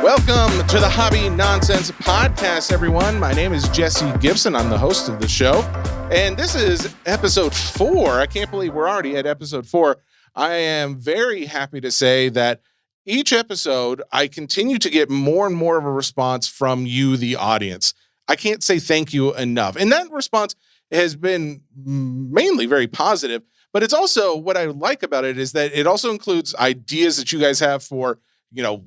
Welcome to the Hobby Nonsense Podcast, everyone. My name is Jesse Gibson. I'm the host of the show. And this is episode 4. I can't believe we're already at episode 4. I am very happy to say that each episode, I continue to get more and more of a response from you, the audience. I can't say thank you enough. And that response has been mainly very positive. But it's also, what I like about it is that it also includes ideas that you guys have for,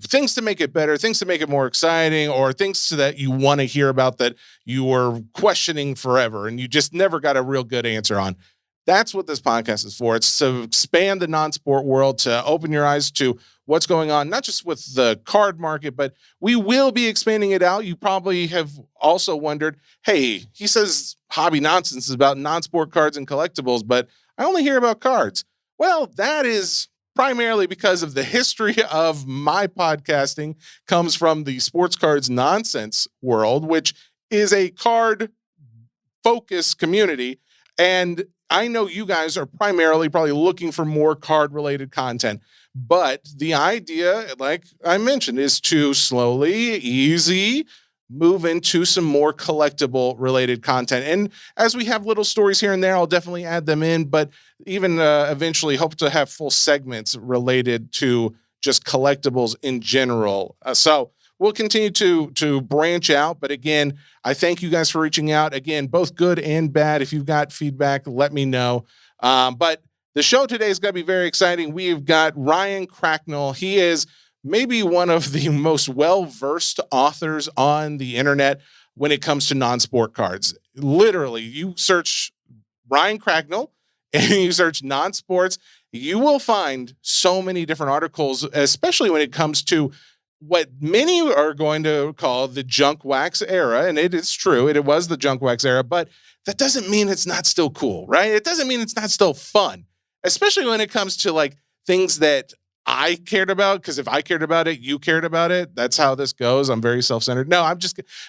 things to make it better, things to make it more exciting, or things that you want to hear about that you were questioning forever and you just never got a real good answer on. That's what this podcast is for. It's to expand the non-sport world, to open your eyes to what's going on, not just with the card market, but we will be expanding it out. You probably have also wondered, hey, he says Hobby Nonsense is about non-sport cards and collectibles, but I only hear about cards. Well, that is primarily because of the history of my podcasting comes from the sports cards nonsense world, which is a card focused community. And I know you guys are primarily probably looking for more card related content, but the idea, like I mentioned, is to slowly, easy move into some more collectible related content. And as we have little stories here and there, I'll definitely add them in, but even eventually hope to have full segments related to just collectibles in general. So we'll continue to branch out. But again, I thank you guys for reaching out. Again, both good and bad. If you've got feedback, let me know. But the show today is going to be very exciting. We've got Ryan Cracknell. He is maybe one of the most well-versed authors on the internet when it comes to non-sport cards. Literally, you search Ryan Cracknell and you search non-sports, you will find so many different articles, especially when it comes to what many are going to call the junk wax era. And it is true, it was the junk wax era, but that doesn't mean it's not still cool, right? It doesn't mean it's not still fun, especially when it comes to like things that I cared about, because if I cared about it, you cared about it. That's how this goes. I'm very self-centered. No,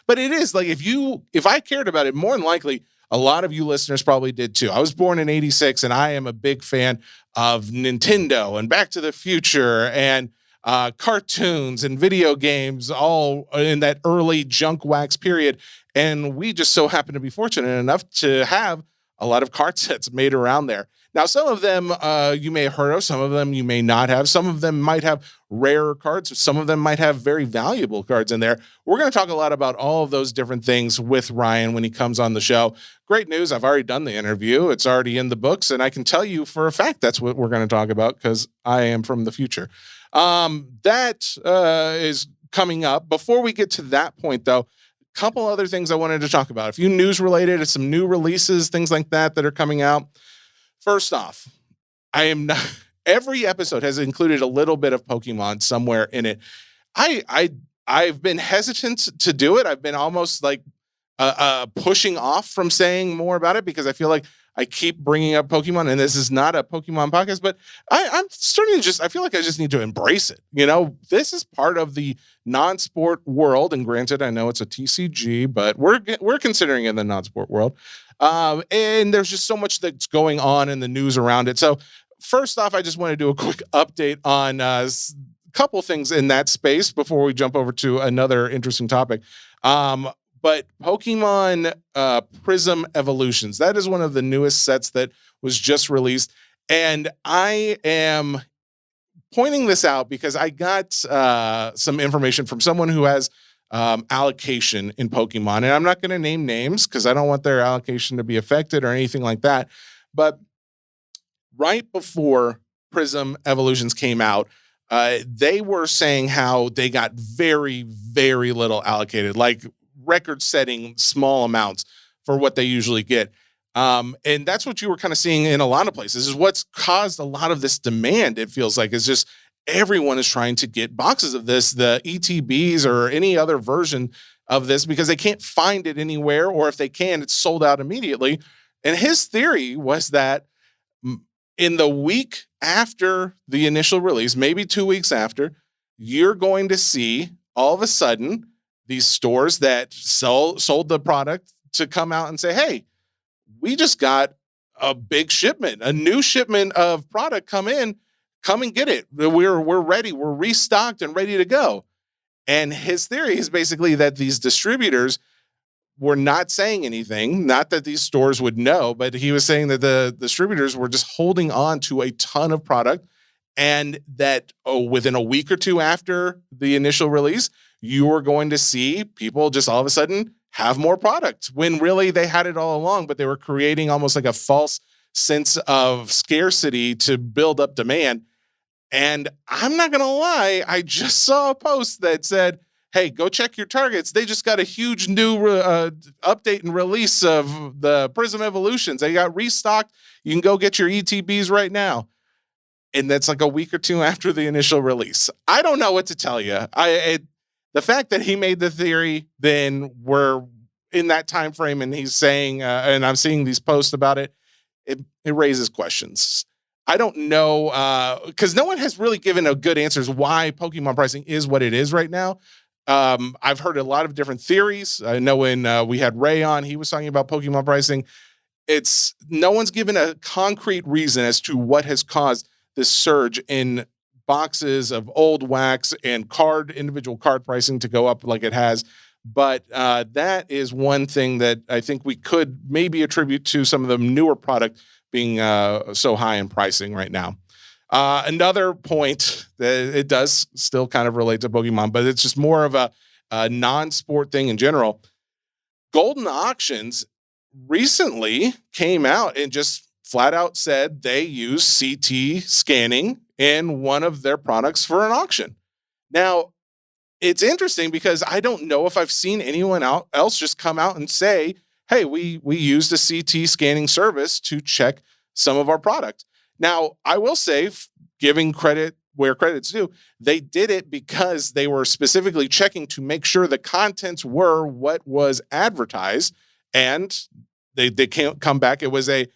but it is like, if I cared about it, more than likely, a lot of you listeners probably did too. I was born in 86 and I am a big fan of Nintendo and Back to the Future and cartoons and video games, all in that early junk wax period. And we just so happen to be fortunate enough to have a lot of card sets made around there. Now, some of them you may have heard of, some of them you may not have. Some of them might have rarer cards. Some of them might have very valuable cards in there. We're going to talk a lot about all of those different things with Ryan when he comes on the show. Great news. I've already done the interview. It's already in the books. And I can tell you for a fact that's what we're going to talk about because I am from the future. That is coming up. Before we get to that point, though, a couple other things I wanted to talk about. A few news related, some new releases, things like that are coming out. First off, every episode has included a little bit of Pokemon somewhere in it. I've been hesitant to do it. I've been almost like pushing off from saying more about it because I feel like I keep bringing up Pokemon, and this is not a Pokemon podcast, but I'm starting to I feel like I just need to embrace it. This is part of the non-sport world, and granted, I know it's a TCG, but we're considering it in the non-sport world. And there's just so much that's going on in the news around it. So first off, I just want to do a quick update on a couple things in that space before we jump over to another interesting topic. But Pokemon Prism Evolutions, that is one of the newest sets that was just released. And I am pointing this out because I got some information from someone who has allocation in Pokemon. And I'm not going to name names because I don't want their allocation to be affected or anything like that. But right before Prism Evolutions came out, they were saying how they got very, very little allocated, like record-setting small amounts for what they usually get. And that's what you were kind of seeing in a lot of places, is what's caused a lot of this demand, it feels like, is just everyone is trying to get boxes of this, the ETBs or any other version of this, because they can't find it anywhere, or if they can, it's sold out immediately. And his theory was that in the week after the initial release, maybe 2 weeks after, you're going to see all of a sudden these stores that sold the product to come out and say, hey, we just got a big shipment, a new shipment of product come in, come and get it. We're ready. We're restocked and ready to go. And his theory is basically that these distributors were not saying anything, not that these stores would know, but he was saying that the distributors were just holding on to a ton of product, and that within a week or two after the initial release, you were going to see people just all of a sudden have more product when really they had it all along, but they were creating almost like a false sense of scarcity to build up demand. And I'm not going to lie, I just saw a post that said, hey, go check your targets. They just got a huge new update and release of the Prism Evolutions. They got restocked. You can go get your ETBs right now. And that's like a week or two after the initial release. I don't know what to tell you. The fact that he made the theory, then we're in that time frame, and he's saying, and I'm seeing these posts about it, it raises questions. I don't know, because no one has really given a good answers why Pokemon pricing is what it is right now. I've heard a lot of different theories. I know when we had Ray on, he was talking about Pokemon pricing. No one's given a concrete reason as to what has caused this surge in boxes of old wax and individual card pricing to go up like it has. But that is one thing that I think we could maybe attribute to some of the newer product being so high in pricing right now. Another point that it does still kind of relate to Pokemon, but it's just more of a non-sport thing in general. Goldin Auctions recently came out and just flat out said they use CT scanning in one of their products for an auction. Now, it's interesting because I don't know if I've seen anyone else just come out and say, hey, we used a CT scanning service to check some of our product. Now, I will say, giving credit where credit's due, they did it because they were specifically checking to make sure the contents were what was advertised, and they can't come back. It was I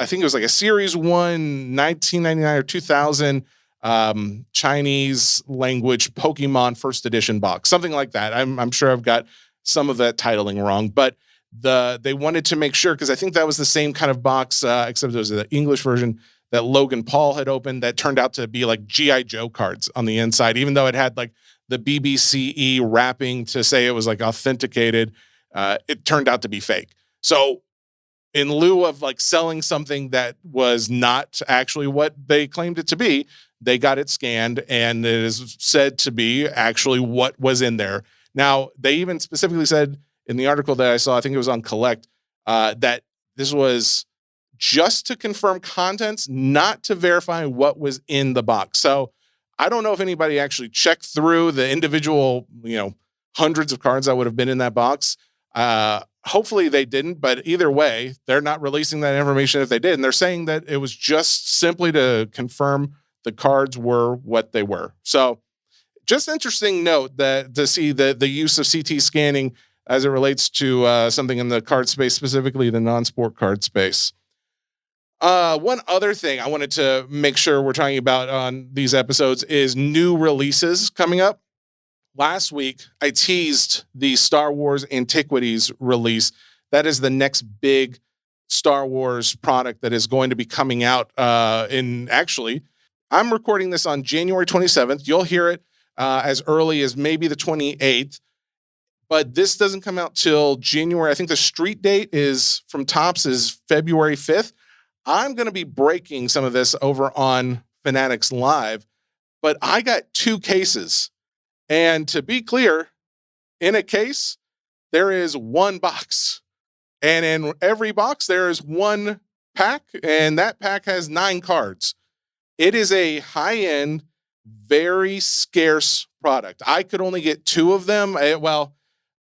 think it was like a Series 1, 1999 or 2000 Chinese language Pokemon first edition box, something like that. I'm sure I've got some of that titling wrong, but they wanted to make sure, because I think that was the same kind of box, except it was the English version that Logan Paul had opened, that turned out to be like G.I. Joe cards on the inside, even though it had like the BBCE wrapping to say it was like authenticated. It turned out to be fake. So in lieu of like selling something that was not actually what they claimed it to be, they got it scanned, and it is said to be actually what was in there. Now, they even specifically said in the article that I saw, I think it was on Collect, that this was just to confirm contents, not to verify what was in the box. So I don't know if anybody actually checked through the individual, hundreds of cards that would have been in that box. Hopefully they didn't, but either way, they're not releasing that information if they did. And they're saying that it was just simply to confirm the cards were what they were. So just interesting note that to see the use of CT scanning as it relates to something in the card space, specifically the non-sport card space. One other thing I wanted to make sure we're talking about on these episodes is new releases coming up. Last week, I teased the Star Wars Antiquities release. That is the next big Star Wars product that is going to be coming out actually, I'm recording this on January 27th. You'll hear it as early as maybe the 28th. But this doesn't come out till January. I think the street date from Topps is February 5th. I'm going to be breaking some of this over on Fanatics Live, but I got 2 cases. And to be clear, in a case, there is 1 box. And in every box, there is 1 pack, and that pack has 9 cards. It is a high-end, very scarce product. I could only get 2 of them.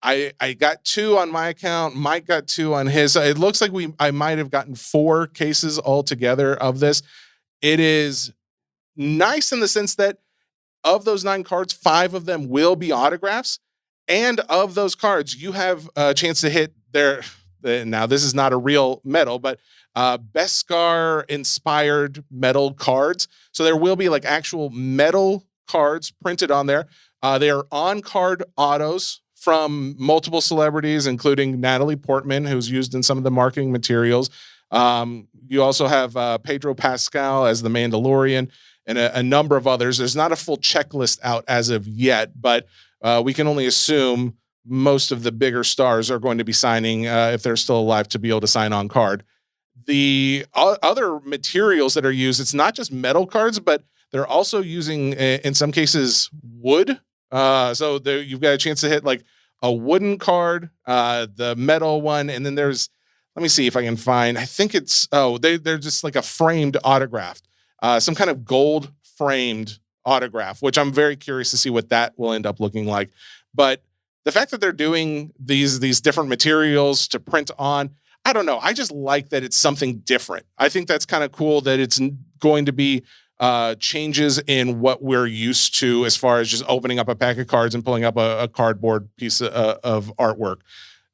I got 2 on my account. Mike got 2 on his. It looks like I might have gotten 4 cases altogether of this. It is nice in the sense that of those 9 cards, 5 of them will be autographs. And of those cards, you have a chance to hit now this is not a real metal, but Beskar inspired metal cards. So there will be like actual metal cards printed on there. They are on-card autos from multiple celebrities, including Natalie Portman, who's used in some of the marketing materials. You also have Pedro Pascal as the Mandalorian. and a number of others. There's not a full checklist out as of yet, but we can only assume most of the bigger stars are going to be signing, if they're still alive, to be able to sign on card. The other materials that are used, it's not just metal cards, but they're also using, in some cases, wood. So you've got a chance to hit like a wooden card, the metal one, and then there's, let me see if I can find, I think it's, they're just like a framed autograph, some kind of gold framed autograph, which I'm very curious to see what that will end up looking like. But the fact that they're doing these different materials to print on, I don't know. I just like that it's something different. I think that's kind of cool that it's going to be changes in what we're used to as far as just opening up a pack of cards and pulling up a cardboard piece of artwork.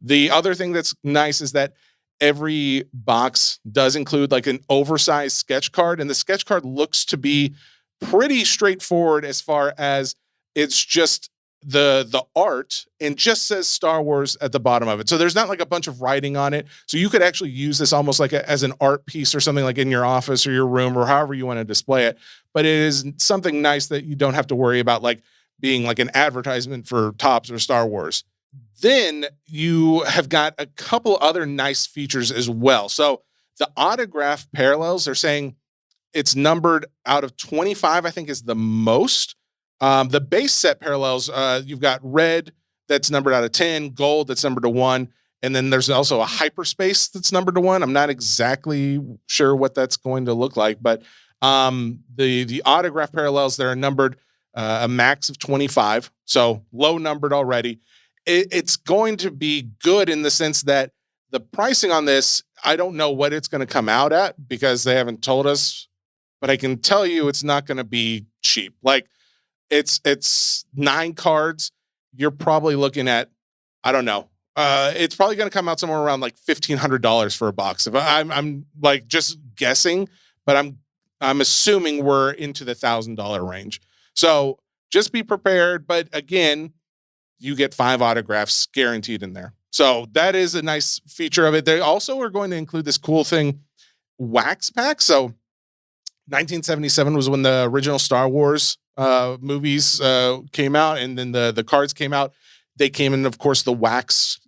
The other thing that's nice is that every box does include like an oversized sketch card, and the sketch card looks to be pretty straightforward as far as it's just the art and just says Star Wars at the bottom of it. So there's not like a bunch of writing on it. So you could actually use this almost like as an art piece or something like in your office or your room or however you want to display it. But it is something nice that you don't have to worry about like being like an advertisement for Topps or Star Wars. Then you have got a couple other nice features as well. So the autograph parallels, they're saying it's numbered out of 25, I think is the most. The base set parallels, you've got red that's numbered out of 10, gold that's numbered to 1, and then there's also a hyperspace that's numbered to 1. I'm not exactly sure what that's going to look like, but the autograph parallels, they're numbered a max of 25, so low numbered already. It's going to be good in the sense that the pricing on this, I don't know what it's going to come out at because they haven't told us, but I can tell you it's not going to be cheap. Like, it's 9 cards. You're probably looking at, I don't know. It's probably going to come out somewhere around like $1,500 for a box. If I'm like just guessing, but I'm assuming we're into the $1,000 range. So just be prepared. But again, you get 5 autographs guaranteed in there. So that is a nice feature of it. They also are going to include this cool thing, wax pack. So 1977 was when the original Star Wars movies came out, and then the cards came out. They came in, of course, the wax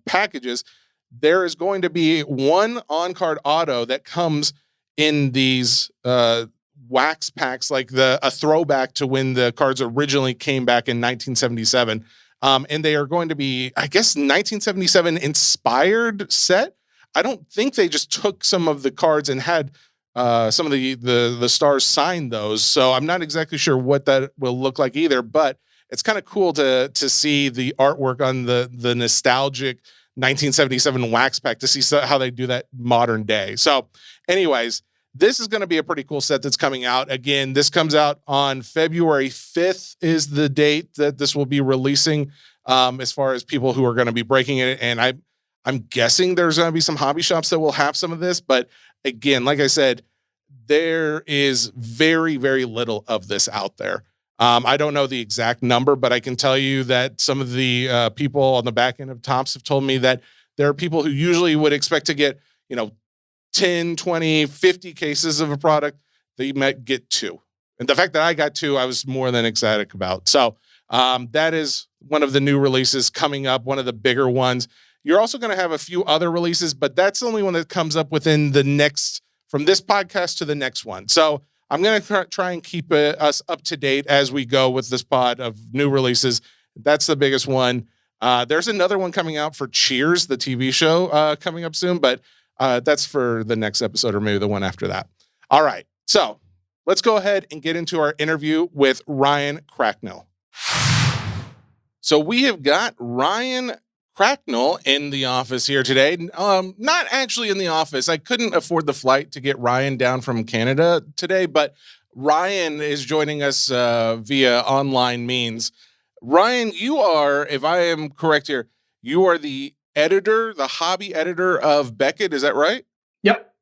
packages. There is going to be one on-card auto that comes in these wax packs, like a throwback to when the cards originally came back in 1977. And they are going to be, I guess, 1977 inspired set. I don't think they just took some of the cards and had some of the stars sign those. So I'm not exactly sure what that will look like either, but it's kind of cool to see the artwork on the nostalgic 1977 wax pack, to see how they do that modern day. So anyways, this is going to be a pretty cool set that's coming out. Again, this comes out on February 5th is the date that this will be releasing, as far as people who are going to be breaking it. And I'm guessing there's going to be some hobby shops that will have some of this. But again, like I said, there is very, very little of this out there. I don't know the exact number, but I can tell you that some of the people on the back end of Topps have told me that there are people who usually would expect to get, 10, 20, 50 cases of a product. They might get 2. And the fact that I got 2, I was more than ecstatic about. So that is one of the new releases coming up, one of the bigger ones. You're also going to have a few other releases, but that's the only one that comes up within the next, from this podcast to the next one. So I'm going to try and keep us up to date as we go with this pod of new releases. That's the biggest one. There's another one coming out for Cheers, the TV show, coming up soon, but that's for the next episode or maybe the one after that. All right. So let's go ahead and get into our interview with Ryan Cracknell. So we have got Ryan Cracknell in the office here today. Not actually in the office. I couldn't afford the flight to get Ryan down from Canada today, but Ryan is joining us via online means. Ryan, you are, if I am correct here, you are the editor, the hobby editor of Beckett. Is that right? Yep.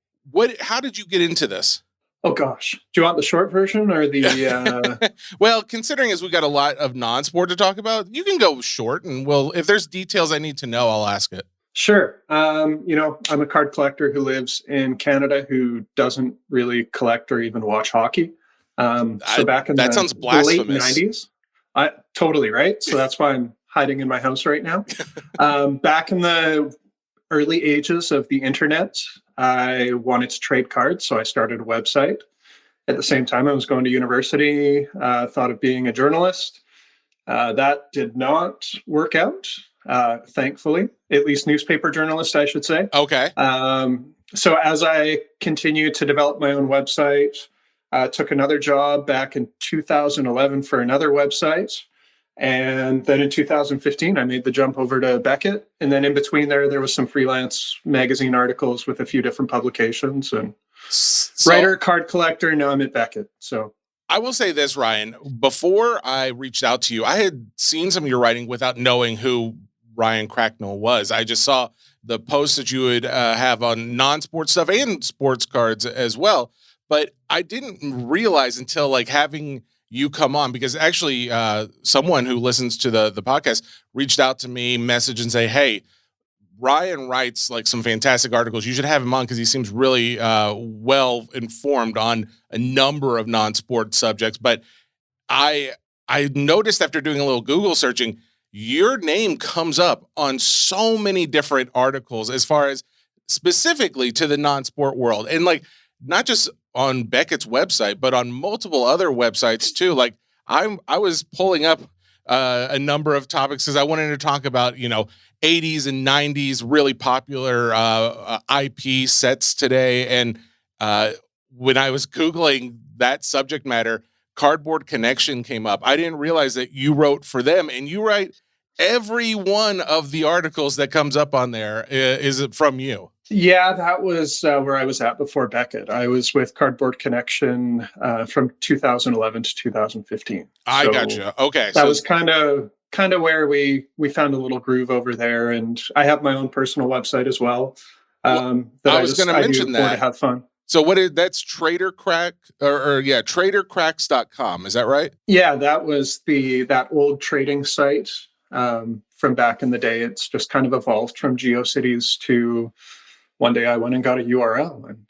How did you get into this? Oh gosh. Do you want the short version or the Well, considering as we got a lot of non-sport to talk about, you can go short, and if there's details I need to know, I'll ask it. Sure. I'm a card collector who lives in Canada who doesn't really collect or even watch hockey. So back in that sounds the late blasphemous. 90s, totally right. So that's why I'm hiding in my house right now. Back in the early ages of the internet, I wanted to trade cards, so I started a website. At the same time, I was going to university, thought of being a journalist. That did not work out, thankfully, at least newspaper journalist, I should say. Okay. So as I continued to develop my own website, took another job back in 2011 for another website. And then in 2015, I made the jump over to Beckett. And then in between there was some freelance magazine articles with a few different publications, and writer, card collector. Now I'm at Beckett. So I will say this, Ryan, before I reached out to you, I had seen some of your writing without knowing who Ryan Cracknell was. I just saw the posts that you would have on non-sports stuff and sports cards as well. But I didn't realize until like having you come on, because actually someone who listens to the podcast reached out to me, message and say, hey, Ryan writes like some fantastic articles. You should have him on because he seems really well informed on a number of non-sport subjects. But I noticed after doing a little Google searching, your name comes up on so many different articles as far as specifically to the non-sport world. And like, not just on Beckett's website, but on multiple other websites too. Like I was pulling up a number of topics because I wanted to talk about, 80s and 90s really popular IP sets today. And when I was Googling that subject matter, Cardboard Connection came up. I didn't realize that you wrote for them, and you write every one of the articles that comes up on there is from you. Yeah, that was where I was at before Beckett. I was with Cardboard Connection from 2011 to 2015. I gotcha. Okay. That was kind of where we found a little groove over there. And I have my own personal website as well. I was going to mention that. To have fun. So that's Trader Crack tradercracks.com. Is that right? Yeah, that was that old trading site from back in the day. It's just kind of evolved from GeoCities to one day I went and got a URL and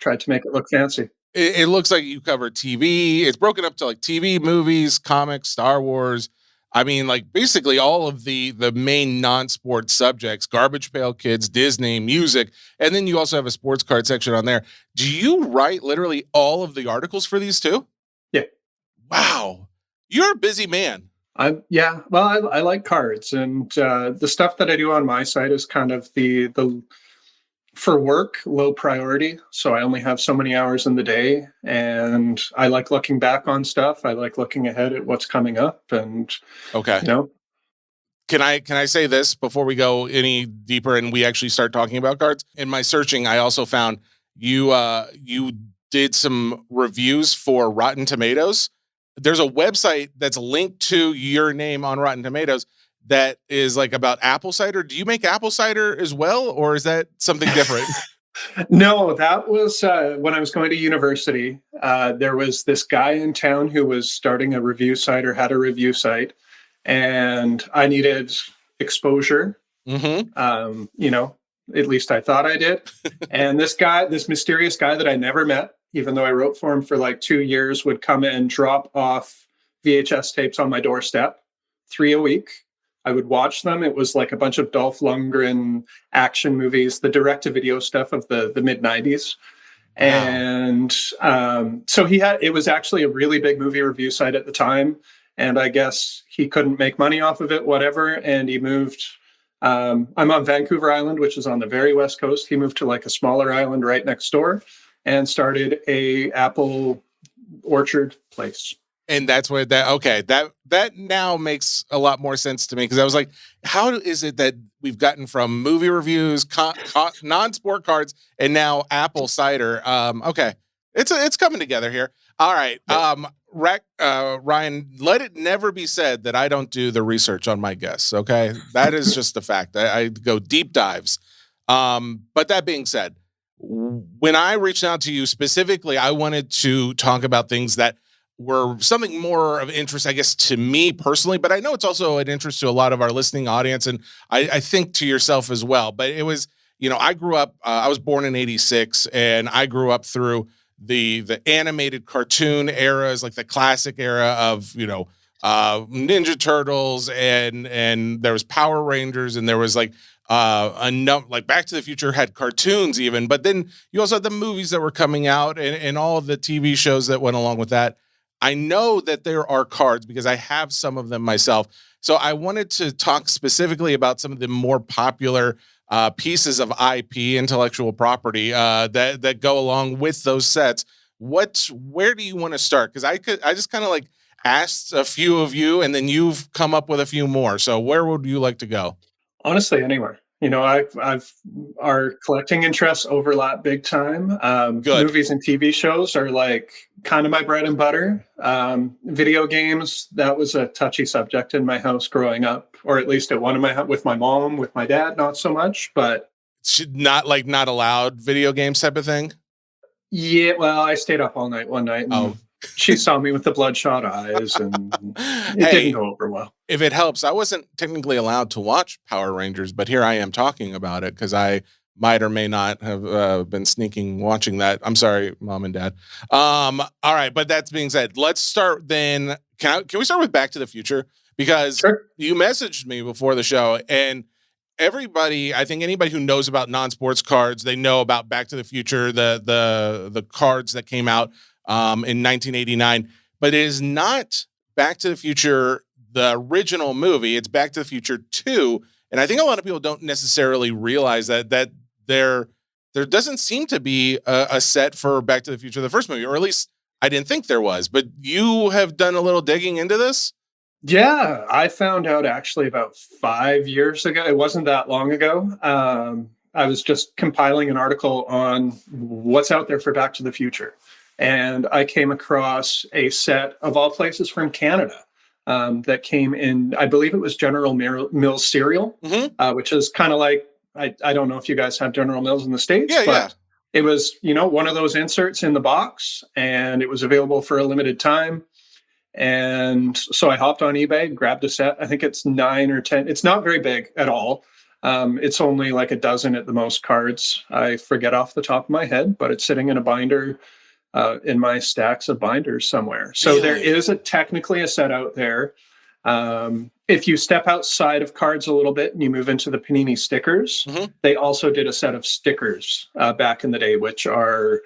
tried to make it look fancy. It looks like you cover TV. It's broken up to like TV, movies, comics, Star Wars. I mean, like basically all of the main non-sports subjects, Garbage Pail Kids, Disney, music, and then you also have a sports card section on there. Do you write literally all of the articles for these too? Yeah. Wow. You're a busy man. Yeah. Well, I like cards, and the stuff that I do on my site is kind of the for work, low priority. So I only have so many hours in the day, and I like looking back on stuff. I like looking ahead at what's coming up. And okay, can I say this before we go any deeper and we actually start talking about cards? In my searching, I also found you did some reviews for Rotten Tomatoes. There's a website that's linked to your name on Rotten Tomatoes that is like about apple cider. Do you make apple cider as well, or is that something different? No, that was when I was going to university. There was this guy in town who was starting a review site or had a review site, and I needed exposure. Mm-hmm. At least I thought I did. And this mysterious guy that I never met, even though I wrote for him for like 2 years, would come and drop off VHS tapes on my doorstep, 3 a week. I would watch them. It was like a bunch of Dolph Lundgren action movies, the direct-to-video stuff of the mid-90s. Wow. And so it was actually a really big movie review site at the time. And I guess he couldn't make money off of it, whatever. And he moved. I'm on Vancouver Island, which is on the very west coast. He moved to like a smaller island right next door and started a apple orchard place. And that's where that now makes a lot more sense to me, because I was like, how is it that we've gotten from movie reviews, non-sport cards, and now apple cider? Okay, it's coming together here. All right, Ryan, let it never be said that I don't do the research on my guests. Okay, that is just a fact. I go deep dives. But that being said, when I reached out to you specifically, I wanted to talk about things that were something more of interest, I guess, to me personally, but I know it's also an interest to a lot of our listening audience, and I think to yourself as well. But it was, I grew up, I was born in 86, and I grew up through the animated cartoon eras, like the classic era of, Ninja Turtles and there was Power Rangers, and there was like like Back to the Future had cartoons even, but then you also had the movies that were coming out and all of the TV shows that went along with that. I know that there are cards because I have some of them myself. So I wanted to talk specifically about some of the more popular pieces of IP, intellectual property, that go along with those sets. Where do you want to start? Because I just kind of like asked a few of you, and then you've come up with a few more. So where would you like to go? Honestly, anywhere. I've our collecting interests overlap big time. Good. Movies and TV shows are like kind of my bread and butter. Video games, that was a touchy subject in my house growing up, or at least at one of my with my mom, with my dad, not so much. But Should not allowed video games type of thing. yeah, well, I stayed up all night one night, and she saw me with the bloodshot eyes, and it didn't go over well. If it helps, I wasn't technically allowed to watch Power Rangers, but here I am talking about it because I might or may not have been sneaking watching that. I'm sorry, Mom and Dad. All right, but that being said, let's start then. Can we start with Back to the Future? Because you messaged me before the show, and I think anybody who knows about non-sports cards, they know about Back to the Future, the cards that came out in 1989, but it is not Back to the Future, the original movie. It's Back to the Future 2. And I think a lot of people don't necessarily realize that there doesn't seem to be a set for Back to the Future, the first movie, or at least I didn't think there was, but you have done a little digging into this. Yeah, I found out actually about 5 years ago. It wasn't that long ago. I was just compiling an article on what's out there for Back to the Future. And I came across a set of all places from Canada that came in, I believe it was General Mills cereal, which is kind of like, I don't know if you guys have General Mills in the States, but it was, one of those inserts in the box, and it was available for a limited time. And so I hopped on eBay, grabbed a set. I think it's 9 or 10. It's not very big at all. It's only like a dozen at the most cards. I forget off the top of my head, but it's sitting in a binder in my stacks of binders somewhere. So there is technically a set out there. If you step outside of cards a little bit and you move into the Panini stickers, they also did a set of stickers back in the day, which are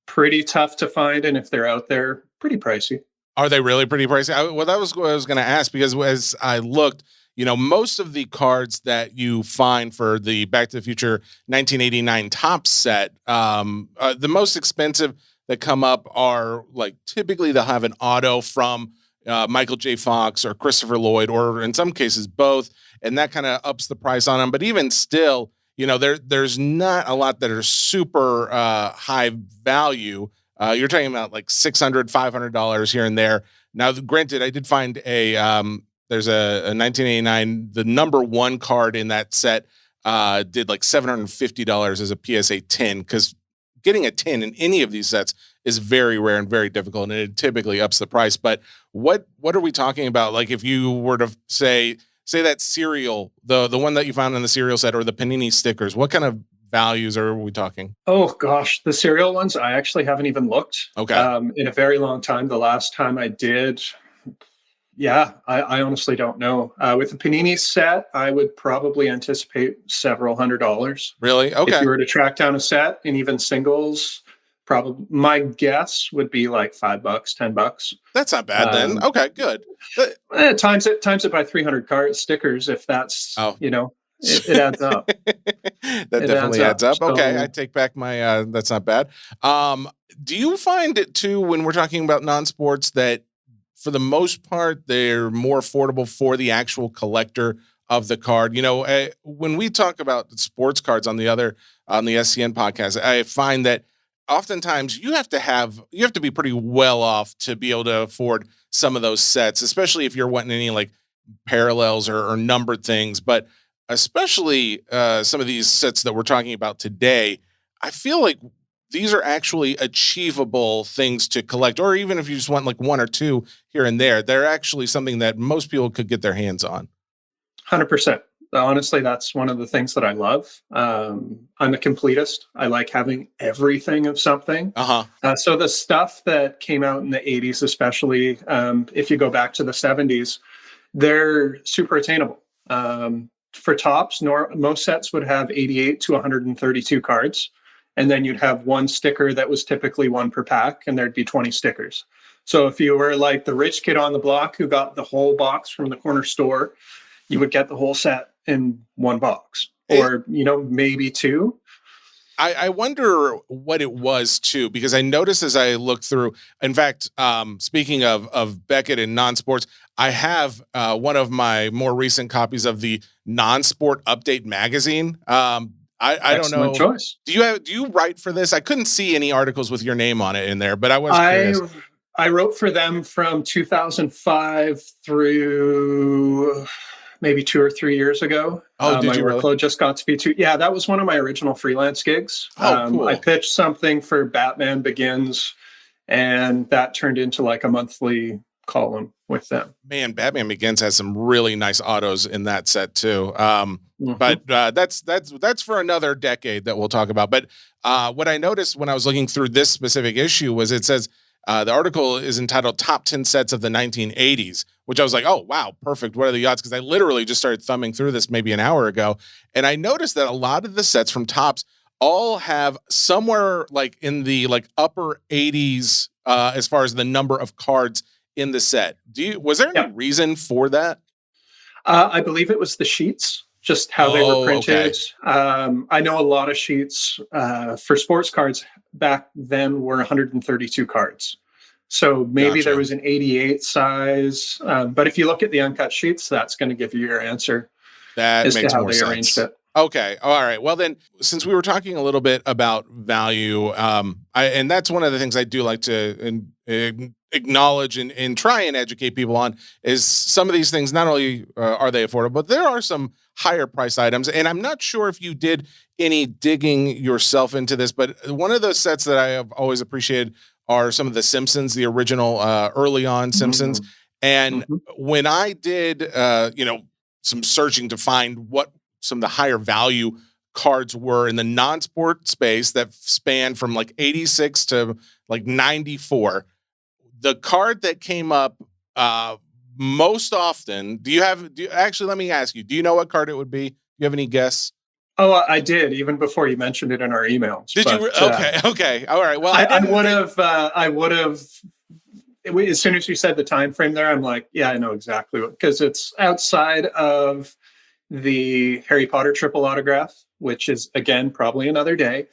pretty tough to find. And if they're out there, pretty pricey. Are they really pretty pricey? That was what I was going to ask, because as I looked, most of the cards that you find for the Back to the Future 1989 top set, the most expensive that come up are like typically they'll have an auto from Michael J. Fox or Christopher Lloyd, or in some cases both, and that kind of ups the price on them. But even still, there's not a lot that are super high value. You're talking about like $600, $500 here and there. Now, granted, I did find there's a 1989, the number one card in that set did like $750 as a PSA 10, because getting a 10 in any of these sets is very rare and very difficult, and it typically ups the price. But what are we talking about? Like if you were to say that cereal, the one that you found in the cereal set, or the Panini stickers, what kind of values are we talking? Oh gosh, the cereal ones, I actually haven't even looked in a very long time. The last time I did, I honestly don't know. With the Panini set, I would probably anticipate several $100s. Really? Okay. If you were to track down a set, and even singles, probably my guess would be like $5, $10. That's not bad then. Okay, good. Times it by 300 stickers, if that's it adds up. That definitely adds up. Okay, I take back my that's not bad. Do you find it too, when we're talking about non-sports, that for the most part they're more affordable for the actual collector of the card? When we talk about sports cards on the SCN podcast, I find that oftentimes you have to be pretty well off to be able to afford some of those sets, especially if you're wanting any like parallels or numbered things. But especially some of these sets that we're talking about today, I feel like these are actually achievable things to collect, or even if you just want like one or two here and there, they're actually something that most people could get their hands on. 100%. Honestly, that's one of the things that I love. I'm a completist. I like having everything of something. Uh-huh. So the stuff that came out in the 80s, especially if you go back to the 70s, they're super attainable. For tops, most sets would have 88 to 132 cards. And then you'd have one sticker that was typically one per pack, and there'd be 20 stickers. So if you were like the rich kid on the block who got the whole box from the corner store, you would get the whole set in one box, or maybe two. I wonder what it was too, because I noticed as I looked through. In fact, speaking of Beckett and non-sports, I have one of my more recent copies of the non-sport update magazine. I don't know. Choice. Do you write for this? I couldn't see any articles with your name on it in there, but I was curious. I wrote for them from 2005 through maybe 2 or 3 years ago. Oh, did my you workload really? just got to be too. Yeah, that was one of my original freelance gigs. Oh, cool. I pitched something for Batman Begins, and that turned into like a monthly column with them. Man, Batman Begins has some really nice autos in that set too. Mm-hmm. But that's for another decade that we'll talk about. But what I noticed when I was looking through this specific issue was it says the article is entitled "Top 10 Sets of the 1980s," which I was like, oh wow, perfect. What are the odds? Because I literally just started thumbing through this maybe an hour ago, and I noticed that a lot of the sets from Topps all have somewhere like in the like upper 80s as far as the number of cards in the set. Was there any reason for that? I believe it was the sheets, just how they were printed. Okay. I know a lot of sheets for sports cards back then were 132 cards. So maybe there was an 88 size. But if you look at the uncut sheets, that's going to give you your answer. That as makes to how more they sense. Arranged it. Okay. All right. Well, then, since we were talking a little bit about value, and that's one of the things I do like to acknowledge and try and educate people on is some of these things, not only are they affordable, but there are some higher price items. And I'm not sure if you did any digging yourself into this, but one of those sets that I have always appreciated are some of the Simpsons, the original early on Simpsons. Mm-hmm. And when I did, some searching to find what some of the higher value cards were in the non-sport space that span from like 86 to like 94. The card that came up most often, actually, let me ask you, do you know what card it would be? Do you have any guess? Oh, I did, even before you mentioned it in our emails. Did you? Okay. All right. Well, I would have, as soon as you said the time frame there, I'm like, yeah, I know exactly what, because it's outside of the Harry Potter triple autograph, which is, again, probably another day,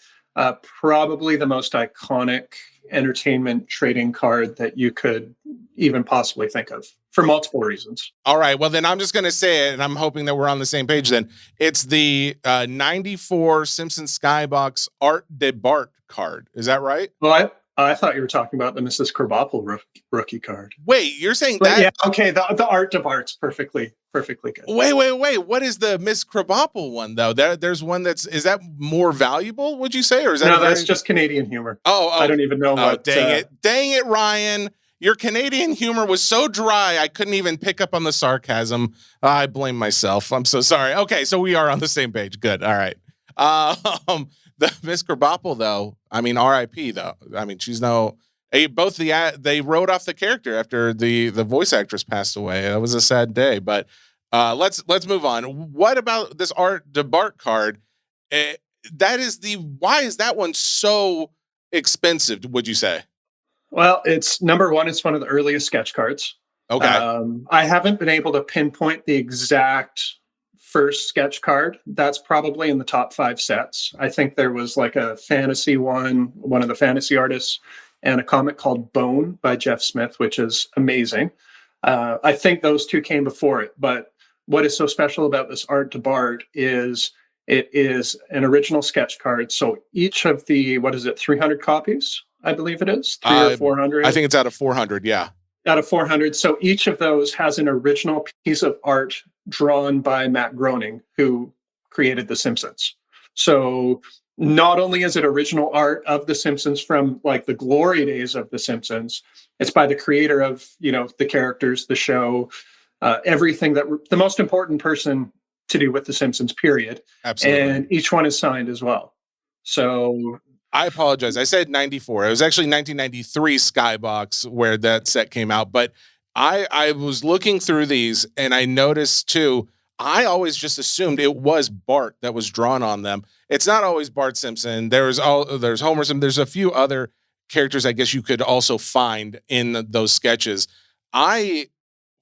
probably the most iconic entertainment trading card that you could even possibly think of for multiple reasons. All right. Well, then I'm just going to say it, and I'm hoping that we're on the same page then. It's the 94 Simpsons Skybox Art de Bart card. Is that right? Well, I thought you were talking about the Mrs. Krabappel rookie card. Wait, you're saying that? Yeah, okay. The Art de Bart's perfectly good. Wait. What is the Miss Krabappel one though? There's one is that more valuable? Would you say, or is that that's just Canadian humor? Oh, I don't even know. Dang it, Ryan! Your Canadian humor was so dry, I couldn't even pick up on the sarcasm. I blame myself. I'm so sorry. Okay, so we are on the same page. Good. All right. The Miss Krabappel though, I mean, R.I.P. though. I mean, she's they wrote off the character after the voice actress passed away. That was a sad day, but let's move on. What about this Art de Bart card? Why is that one so expensive, would you say? Well, it's number one, it's one of the earliest sketch cards. Okay. I haven't been able to pinpoint the exact first sketch card. That's probably in the top 5 sets. I think there was like a fantasy one of the fantasy artists, and a comic called Bone by Jeff Smith, which is amazing. I think those two came before it. But what is so special about this Art de Bart is it is an original sketch card. So each of the, 300 copies, I believe it is? 300 or 400? I think it's out of 400, yeah. Out of 400. So each of those has an original piece of art drawn by Matt Groening, who created The Simpsons. So not only is it original art of The Simpsons from like the glory days of The Simpsons, it's by the creator of, the characters, the show, everything the most important person to do with The Simpsons, period. Absolutely. And each one is signed as well. So I apologize. I said 94. It was actually 1993 Skybox where that set came out. But I was looking through these and I noticed too, I always just assumed it was Bart that was drawn on them. It's not always Bart Simpson. There's Homer Simpson. There's a few other characters I guess you could also find in those sketches. I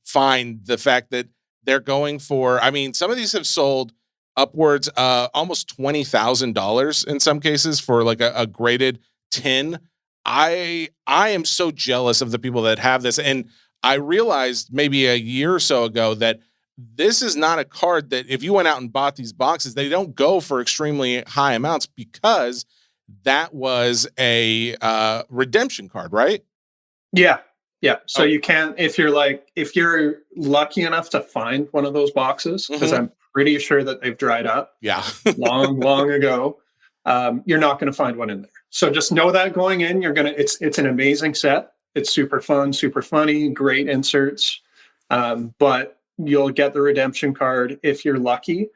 find the fact that they're going for, I mean, some of these have sold upwards almost $20,000 in some cases for like a graded tin. I am so jealous of the people that have this, and I realized maybe a year or so ago that this is not a card that if you went out and bought these boxes, they don't go for extremely high amounts because that was a redemption card, right? yeah. Yeah. So you can't, if you're lucky enough to find one of those boxes, because I'm pretty sure that they've dried up Yeah. long ago, you're not going to find one in there. So just know that going in, it's an amazing set. It's super fun, super funny, great inserts. But you'll get the redemption card if you're lucky.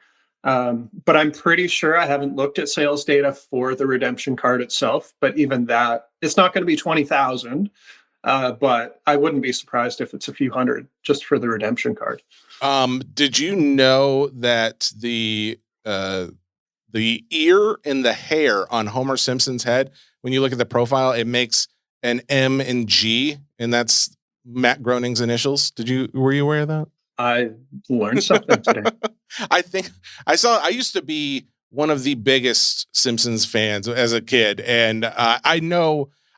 But I'm pretty sure, I haven't looked at sales data for the redemption card itself, but even that, it's not going to be 20,000. But I wouldn't be surprised if it's a few hundred just for the redemption card. Did you know that the ear and the hair on Homer Simpson's head, when you look at the profile, it makes an M and G, and that's Matt Groening's initials? Were you aware of that? I learned something today. I used to be one of the biggest Simpsons fans as a kid, and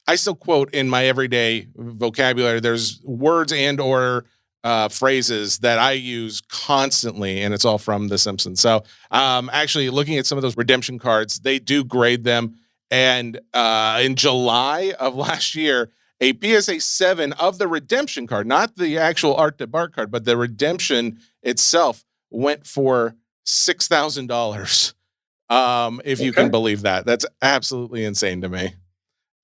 I still quote in my everyday vocabulary. There's words and or phrases that I use constantly, and it's all from The Simpsons. So actually looking at some of those redemption cards, they do grade them. And in July of last year, a PSA 7 of the redemption card, not the actual Art to Bart card, but the redemption itself went for $6,000. If you can believe that. That's absolutely insane to me.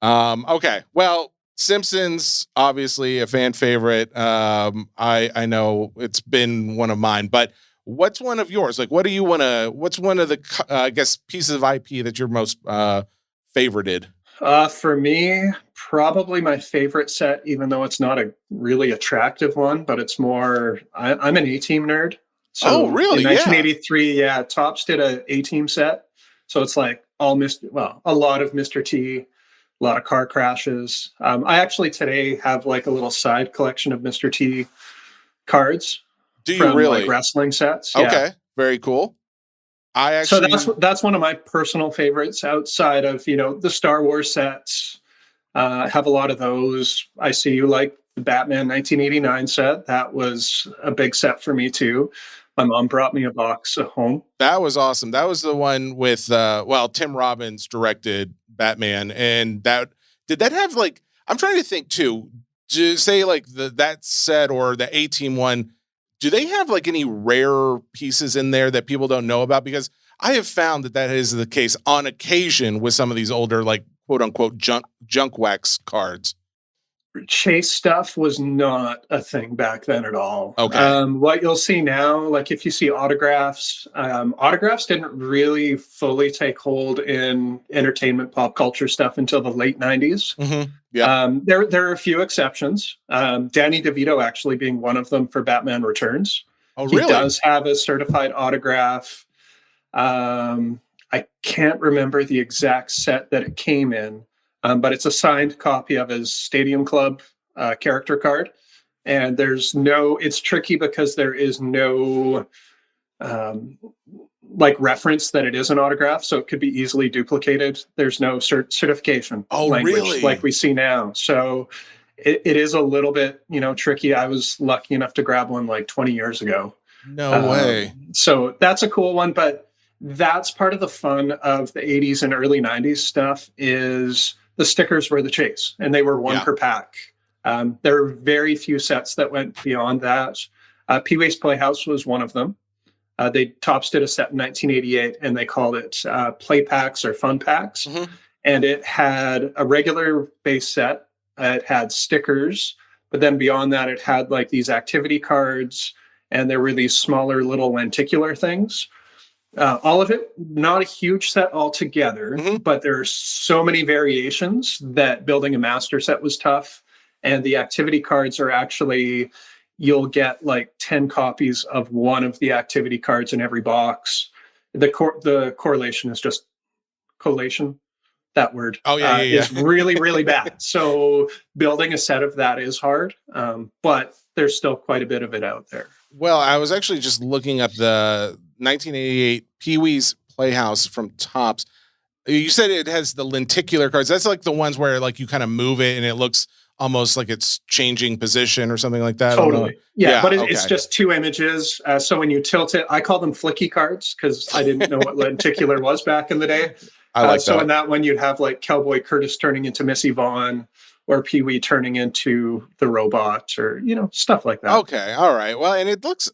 Okay. Well, Simpsons, obviously a fan favorite. I know it's been one of mine, but what's one of yours? Like, what's one of the, I guess, pieces of IP that you're most, favorited? For me, probably my favorite set, even though it's not a really attractive one, but it's more, I'm an A-Team nerd. So really? In 1983, Topps did a A-Team set. So it's like a lot of Mr. T, a lot of car crashes. I actually today have like a little side collection of Mr. T cards. Do you really? Like wrestling sets. Okay, yeah. Very cool. So that's one of my personal favorites outside of the Star Wars sets. Have a lot of those. I see you like the Batman 1989 set. That was a big set for me too. My mom brought me a box at home. That was awesome. That was the one with Tim Robbins directed Batman, and did that have like, I'm trying to think too, to say like that set or the A-Team one, do they have like any rare pieces in there that people don't know about? Because I have found that is the case on occasion with some of these older, like quote unquote junk wax cards. Chase stuff was not a thing back then at all. Okay. What you'll see now, like if you see autographs, autographs didn't really fully take hold in entertainment pop culture stuff until the late 90s. Mm-hmm. Yeah. There are a few exceptions. Danny DeVito actually being one of them for Batman Returns. Oh, really? He does have a certified autograph. I can't remember the exact set that it came in. But it's a signed copy of his Stadium Club character card. And it's tricky because there is no reference that it is an autograph. So it could be easily duplicated. There's no certification language really? Like we see now. So it is a little bit, tricky. I was lucky enough to grab one like 20 years ago. No way. So that's a cool one. But that's part of the fun of the 80s and early 90s stuff is the stickers were the chase, and they were one per pack. There are very few sets that went beyond that. Pee-wee's Playhouse was one of them. Topps did a set in 1988, and they called it Play Packs or Fun Packs. Mm-hmm. And it had a regular base set. It had stickers, but then beyond that, it had like these activity cards, and there were these smaller little lenticular things. All of it, not a huge set altogether, but there are so many variations that building a master set was tough. And the activity cards are actually, you'll get like 10 copies of one of the activity cards in every box. The correlation is just collation. That word is really, really bad. So building a set of that is hard, but there's still quite a bit of it out there. Well, I was actually just looking up the 1988 Pee-wee's Playhouse from Topps. You said it has the lenticular cards. That's like the ones where like you kind of move it and it looks almost like it's changing position or something like that. Totally. Yeah, but it's just two images. So when you tilt it, I call them flicky cards because I didn't know what lenticular was back in the day. I like so that. In that one, you'd have like Cowboy Curtis turning into Missy Vaughn, or Pee-wee turning into the robot, or, you know, stuff like that. Okay. All right. Well, and it looks,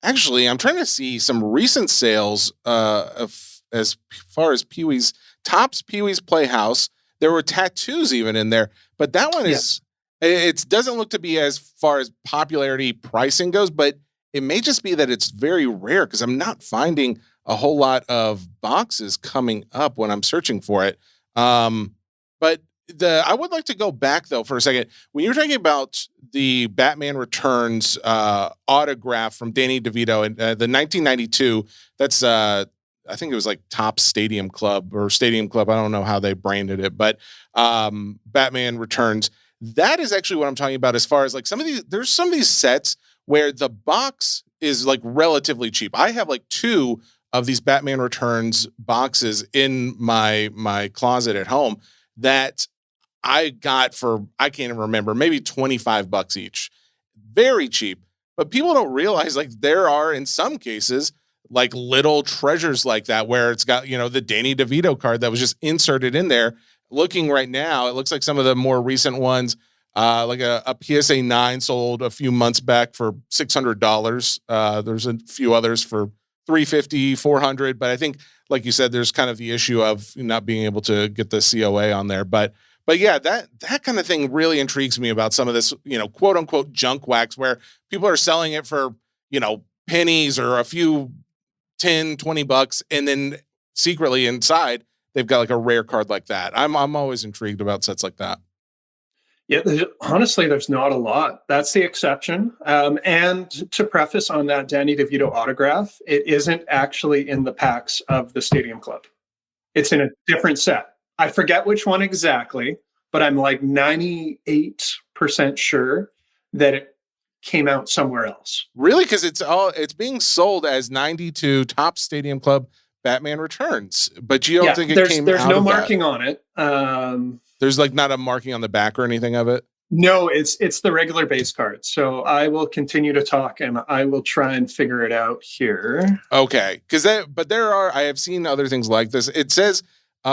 actually, I'm trying to see some recent sales as far as Pee-wee's, Topps Pee-wee's Playhouse. There were tattoos even in there, but that one is, it doesn't look to be as far as popularity pricing goes, but it may just be that it's very rare because I'm not finding a whole lot of boxes coming up when I'm searching for it. But I would like to go back though for a second. When you're talking about the Batman Returns autograph from Danny DeVito in the 1992, that's I think it was like Topps Stadium Club or Stadium Club. I don't know how they branded it, but Batman Returns. That is actually what I'm talking about as far as like there's some of these sets where the box is like relatively cheap. I have like 2 of these Batman Returns boxes in my closet at home that I got for, I can't even remember, maybe $25 each. Very cheap. But people don't realize like there are in some cases like little treasures like that where it's got, you know, the Danny DeVito card that was just inserted in there. Looking right now, it looks like some of the more recent ones, like a PSA 9 sold a few months back for $600. There's a few others for $350, $400. But I think, like you said, there's kind of the issue of not being able to get the COA on there. But yeah, that kind of thing really intrigues me about some of this, you know, quote unquote junk wax where people are selling it for, you know, pennies or a few $10, $20, and then secretly inside they've got like a rare card like that. I'm always intrigued about sets like that. Yeah, honestly, there's not a lot. That's the exception. And to preface on that Danny DeVito autograph, it isn't actually in the packs of the Stadium Club. It's in a different set. I forget which one exactly, but I'm like 98% sure that it came out somewhere else. Really? Because it's being sold as 92 Topps Stadium Club Batman Returns, but you don't think it came there's out no of marking that. On it. There's like not a marking on the back or anything of it? No, it's the regular base card. So I will continue to talk and I will try and figure it out here. Okay. But I have seen other things like this. It says, as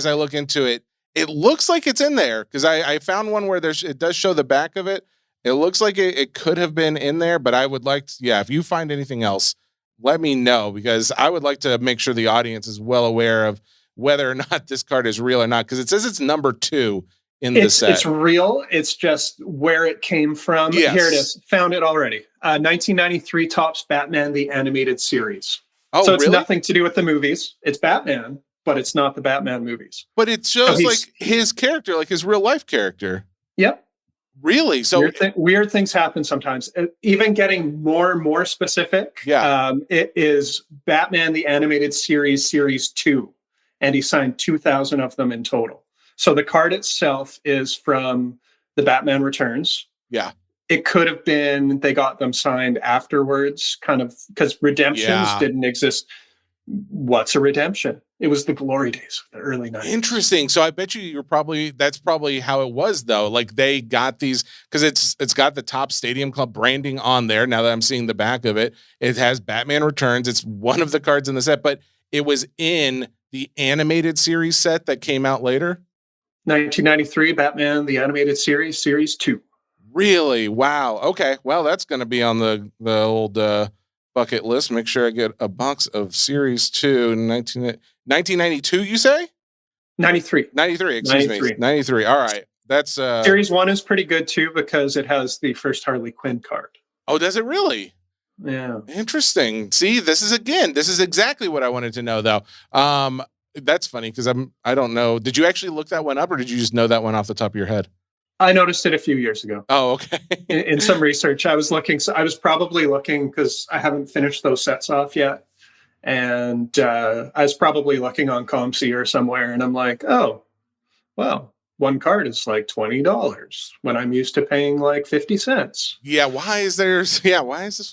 I look into it, it looks like it's in there because I found one where it does show the back of it. It looks like it could have been in there, but I would like to, if you find anything else, let me know because I would like to make sure the audience is well aware of whether or not this card is real or not. Because it says it's number 2 in the set. It's real. It's just where it came from. Yes. Here it is. Found it already. 1993 Topps Batman the Animated Series. Oh, so it's really? nothing to do with the movies. It's Batman, but it's not the Batman movies. But it shows like his character, like his real life character. Yep. Really? So weird things happen sometimes. Even getting more and more specific. Yeah. It is Batman the Animated Series, Series 2. And he signed 2,000 of them in total. So the card itself is from the Batman Returns. Yeah. It could have been they got them signed afterwards, kind of because redemptions didn't exist. What's a redemption? It was the glory days of the early 90s. Interesting. So I bet that's probably how it was though. Like they got these because it's got the Topps Stadium Club branding on there. Now that I'm seeing the back of it, it has Batman Returns. It's one of the cards in the set, but it was in the animated series set that came out later. 1993 Batman the Animated Series, Series 2. Really? Wow. Okay. Well, that's going to be on the old bucket list. Make sure I get a box of Series 2 in 1992, you say? 93. 93, excuse me. 93. All right. That's Series 1 is pretty good too because it has the first Harley Quinn card. Oh, does it really? Yeah. Interesting. See, this is exactly what I wanted to know, though. That's funny because I don't know. Did you actually look that one up, or did you just know that one off the top of your head? I noticed it a few years ago. Oh, okay. In some research, I was looking. So I was probably looking because I haven't finished those sets off yet, and I was probably looking on ComC or somewhere, and I'm like, oh, well, one card is like $20 when I'm used to paying like 50 cents. Yeah, why is this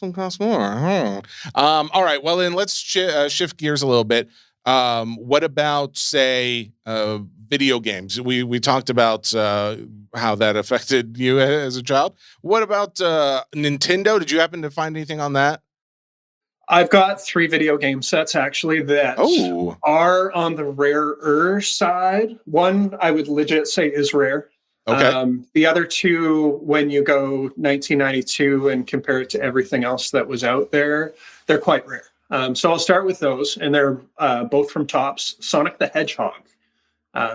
one cost more? All right, well then let's shift gears a little bit. What about say video games? We talked about how that affected you as a child. What about Nintendo? Did you happen to find anything on that? I've got 3 video game sets actually that are on the rarer side. One I would legit say is rare. Okay. The other 2, when you go 1992 and compare it to everything else that was out there, they're quite rare. So I'll start with those, and they're both from Topps. Sonic the Hedgehog.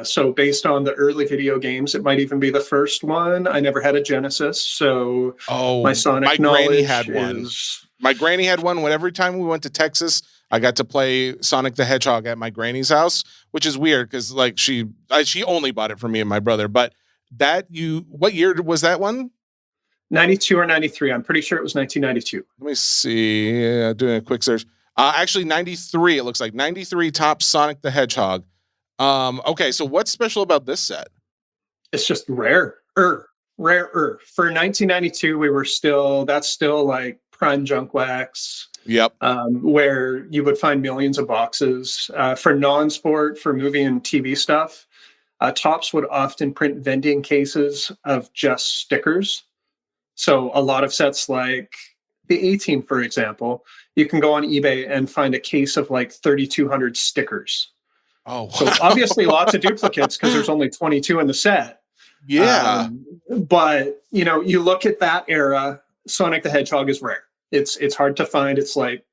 So based on the early video games, it might even be the first one. I never had a Genesis, so my Sonic granny had one. My granny had one. Every time we went to Texas, I got to play Sonic the Hedgehog at my granny's house, which is weird because like she only bought it for me and my brother. But what year was that one? 92 or 93. I'm pretty sure it was 1992. Let me see. Doing a quick search. Actually, 93. It looks like 93 Topps Sonic the Hedgehog. Okay, so what's special about this set? It's just rarer. For 1992, that's still like prime junk wax. Yep. Where you would find millions of boxes. For non-sport, for movie and TV stuff, Topps would often print vending cases of just stickers. So a lot of sets like the A-Team, for example, you can go on eBay and find a case of like 3,200 stickers. Oh, wow. So obviously lots of duplicates because there's only 22 in the set. Yeah. But, you look at that era, Sonic the Hedgehog is rare. It's hard to find. It's like,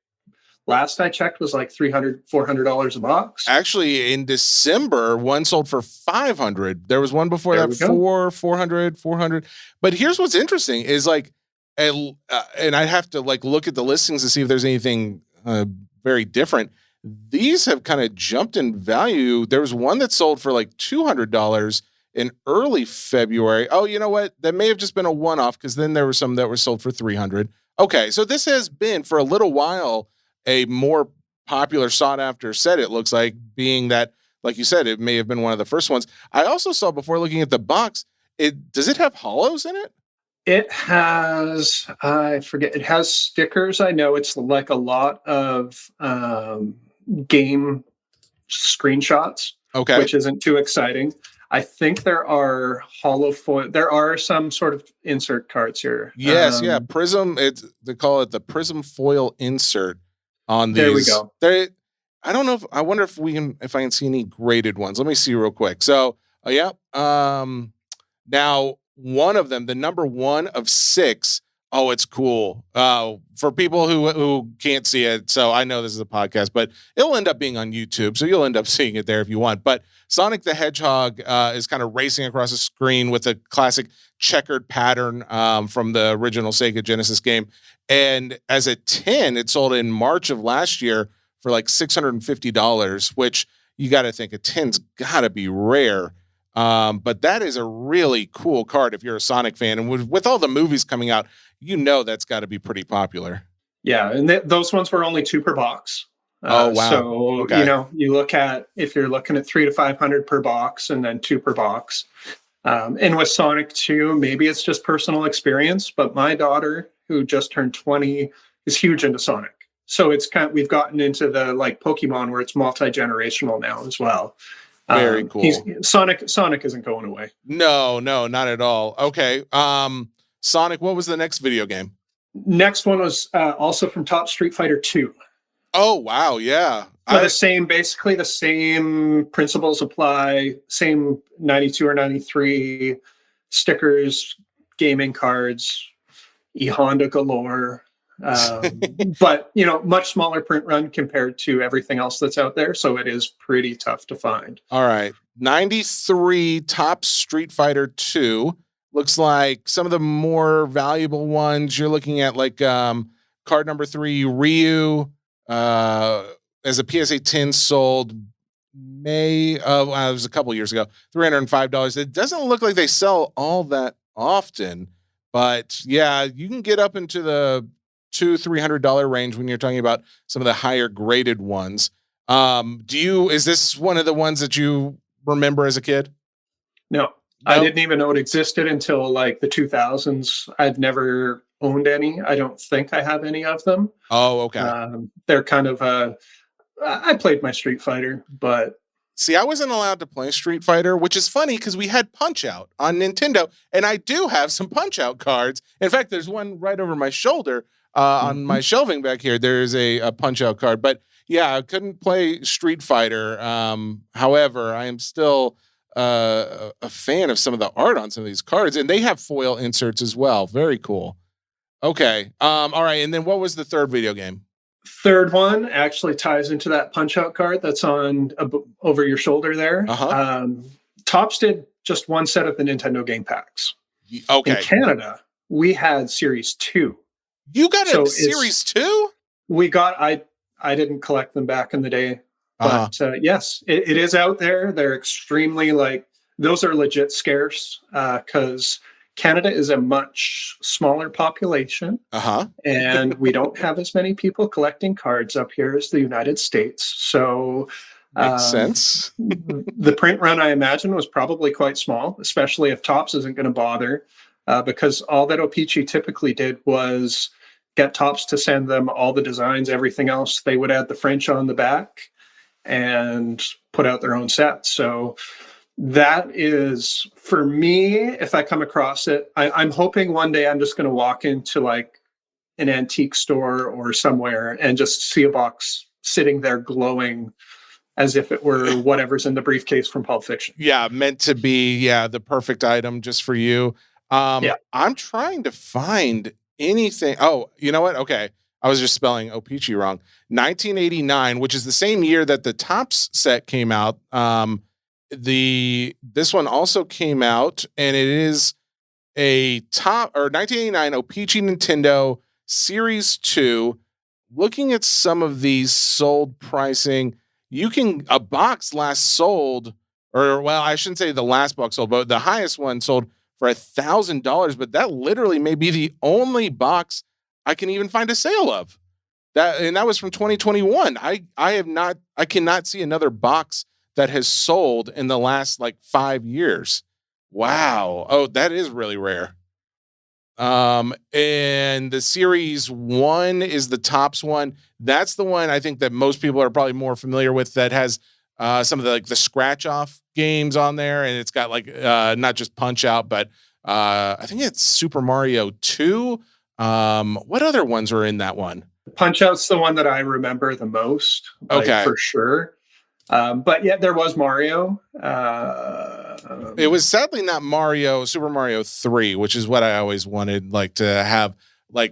last I checked was like $300, $400 a box. Actually, in December, one sold for $500. There was one before that, 400. But here's what's interesting is like, and I have to like look at the listings to see if there's anything very different. These have kind of jumped in value. There was one that sold for like $200 in early February. Oh, you know what? That may have just been a one-off because then there were some that were sold for $300. Okay, so this has been for a little while a more popular sought-after set. It looks like, being that, like you said, it may have been one of the first ones. I also saw before looking at the box, does it have hollows in it? It has, I forget, it has stickers. I know it's like a lot of game screenshots, okay, which isn't too exciting. I think there are hollow foil. There are some sort of insert cards here. Yes, Prism. They call it the Prism foil insert on these. There we go. I don't know I wonder if I can see any graded ones. Let me see real quick. So, now one of them, the number 1 of 6. Oh, it's cool. For people who can't see it, so I know this is a podcast, but it'll end up being on YouTube, so you'll end up seeing it there if you want. But Sonic the Hedgehog is kind of racing across the screen with a classic checkered pattern from the original Sega Genesis game. And as a tin, it sold in March of last year for like $650, which you got to think a tin's got to be rare. But that is a really cool card if you're a Sonic fan. And with all the movies coming out, that's got to be pretty popular. Yeah, and those ones were only 2 per box. Oh, wow. So, okay. You look at, if you're looking at 300 to 500 per box and then 2 per box. And with Sonic 2, maybe it's just personal experience, but my daughter, who just turned 20, is huge into Sonic. So we've gotten into the like Pokemon where it's multi-generational now as well. Very cool. Sonic isn't going away. No, not at all. Okay. Sonic, what was the next video game? Next one was also from Top Street Fighter 2. Oh, wow. Yeah. Basically the same principles apply, same 92 or 93 stickers, gaming cards, E-Honda galore. But, much smaller print run compared to everything else that's out there. So it is pretty tough to find. All right. 93 Top Street Fighter 2. Looks like some of the more valuable ones you're looking at, like card number 3, Ryu, as a PSA 10 sold May of, it was a couple years ago, $305. It doesn't look like they sell all that often, but yeah, you can get up into the $200-$300 range when you're talking about some of the higher graded ones. Is this one of the ones that you remember as a kid? No, I didn't even know it existed until like the 2000s. I've never owned any. I don't think I have any of them. Oh, okay. They're kind of I played my Street Fighter, but see, I wasn't allowed to play Street Fighter, which is funny because we had Punch-Out on Nintendo, and I do have some Punch-Out cards. In fact, there's one right over my shoulder on my shelving back here. There's a Punch-Out card, but yeah, I couldn't play Street Fighter. However, I am still a fan of some of the art on some of these cards, and they have foil inserts as well. Very cool. Okay. All right. And then what was the third video game? Third one actually ties into that Punch-Out card that's on over your shoulder there. Topps did just one set of the Nintendo game packs. Okay. In Canada, we had Series 2. You got a Series 2? We got, I didn't collect them back in the day. But yes, it is out there. They're extremely those are legit scarce because Canada is a much smaller population. And we don't have as many people collecting cards up here as the United States. So makes sense. The print run, I imagine, was probably quite small, especially if Topps isn't going to bother, because all that O-Pee-Chee typically did was get Topps to send them all the designs, everything else. They would add the French on the back and put out their own set. So that is, for me, if I come across it, I'm hoping one day I'm just going to walk into like an antique store or somewhere and just see a box sitting there glowing as if it were whatever's in the briefcase from Pulp Fiction. Yeah, meant to be, the perfect item just for you. I'm trying to find anything. Oh, you know what? Okay. I was just spelling O-Pee-Chee wrong. 1989, which is the same year that the Topps set came out. This one also came out, and it is a 1989 O-Pee-Chee Nintendo Series 2. Looking at some of these sold pricing, a box last sold, I shouldn't say the last box sold, but the highest one sold for $1,000. But that literally may be the only box I can even find a sale of that was from 2021. I cannot see another box that has sold in the last 5 years. Wow. Oh, that is really rare. And the Series 1 is the Topps one. That's the one I think that most people are probably more familiar with, that has some of the scratch off games on there, and it's got not just Punch-Out, but I think it's Super Mario 2. What other ones were in that one? Punch-Out's the one that I remember the most. Okay. For sure. But yeah, there was Mario. It was sadly not Super Mario 3, which is what I always wanted, to have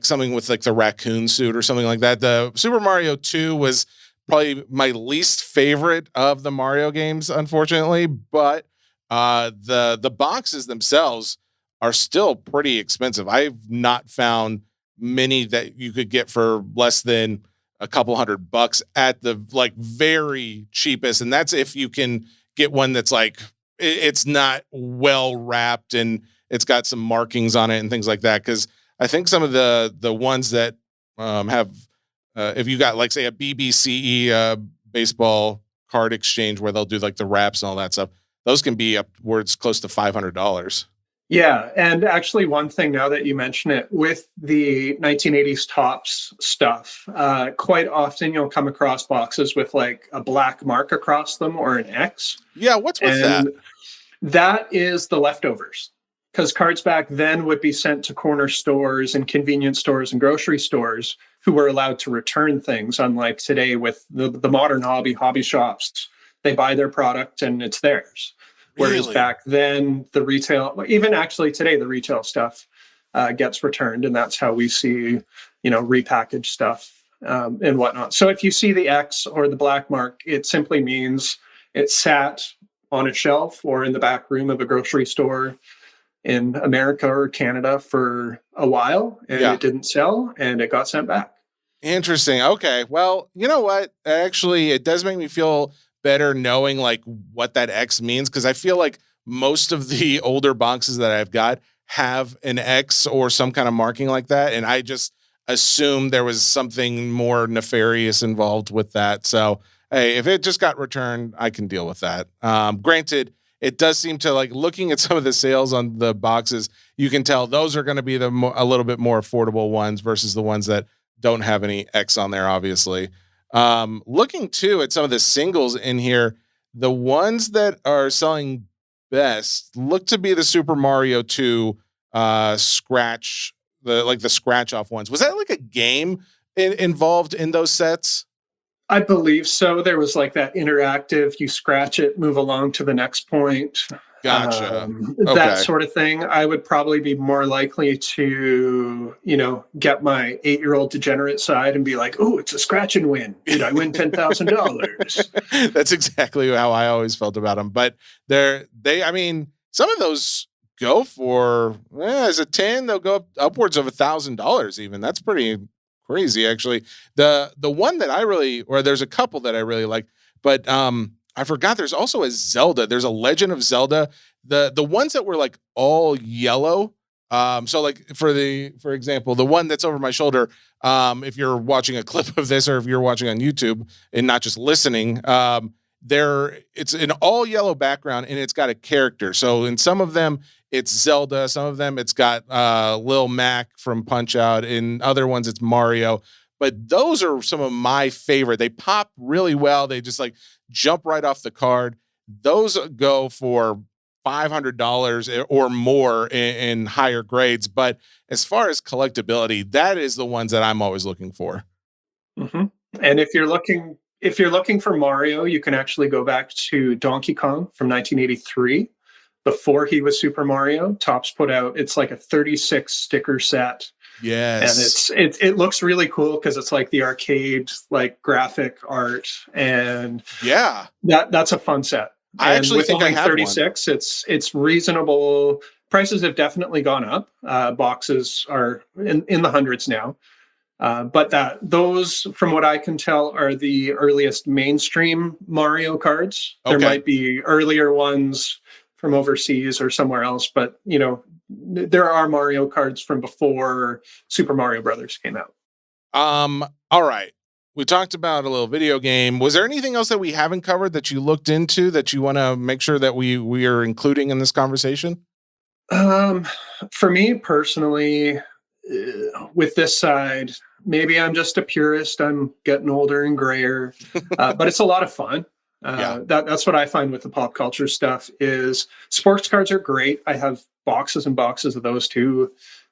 something with the raccoon suit or something like that. The Super Mario 2 was probably my least favorite of the Mario games, unfortunately, but the boxes themselves are still pretty expensive. I've not found many that you could get for less than a couple $100 at the very cheapest. And that's if you can get one that's it's not well wrapped and it's got some markings on it and things like that. Cause I think some of the ones that have, if you got say a BBCE baseball card exchange where they'll do the wraps and all that stuff, those can be upwards close to $500. Yeah. And actually, one thing now that you mention it, with the 1980s Topps stuff, quite often you'll come across boxes with a black mark across them or an X. Yeah. What's with that? That is the leftovers, because cards back then would be sent to corner stores and convenience stores and grocery stores who were allowed to return things, unlike today with the modern hobby shops. They buy their product and it's theirs. Whereas Really? back then, the retail, even actually today, the retail stuff gets returned, and that's how we see, repackaged stuff and whatnot. So if you see the X or the black mark, it simply means it sat on a shelf or in the back room of a grocery store in America or Canada for a while, and Yeah. it didn't sell, and it got sent back. Interesting. Okay. Well, you know what? Actually, it does make me feel better knowing like what that X means, because I feel like most of the older boxes that I've got have an X or some kind of marking like that, and I just assumed there was something more nefarious involved with that. So, hey, if it just got returned, I can deal with that. Granted, it does seem to, like, looking at some of the sales on the boxes, you can tell those are going to be a little bit more affordable ones versus the ones that don't have any X on there, obviously. Looking too at some of the singles in here, the ones that are selling best look to be the Super Mario 2 scratch, the scratch off ones. Was that like a game involved in those sets? I believe so. There was like that interactive, you scratch it, move along to the next point, Gotcha. that Okay. sort of thing. I would probably be more likely to, get my 8-year-old degenerate side and be like, oh, it's a scratch and win. Did I win $10,000? That's exactly how I always felt about them. But I mean, some of those go for, as a 10, they'll go up upwards of $1,000 even. That's pretty crazy, actually. The one that I really, or there's a couple that I really like, but I forgot there's also a Zelda. There's a Legend of Zelda. The ones that were like all yellow. So like for example, the one that's over my shoulder, if you're watching a clip of this or if you're watching on YouTube and not just listening, it's an all yellow background and it's got a character. So in some of them it's Zelda, some of them it's got Lil Mac from Punch Out, in other ones it's Mario. But those are some of my favorite. They pop really well. They just like jump right off the card. Those go for $500 or more in higher grades. But as far as collectability, that is the ones that I'm always looking for. Hmm. And if you're looking for Mario, you can actually go back to Donkey Kong from 1983. Before he was Super Mario, Topps put out, it's like a 36 sticker set, and Yes. it looks really cool because it's like the arcade like graphic art, and Yeah. that's a fun set. I And actually with think I only have one. 36, it's reasonable. Prices have definitely gone up. Boxes are in the hundreds now. But those, from what I can tell, are the earliest mainstream Mario cards. There Okay. might be earlier ones from overseas or somewhere else, but there are Mario cards from before Super Mario Brothers came out. All right. We talked about a little video game. Was there anything else that we haven't covered that you looked into that you want to make sure that we are including in this conversation? Um, for me personally, with this side, maybe I'm just a purist. I'm getting older and grayer, but it's a lot of fun. Yeah. That's what I find with the pop culture stuff is sports cards are great. I have boxes and boxes of those too,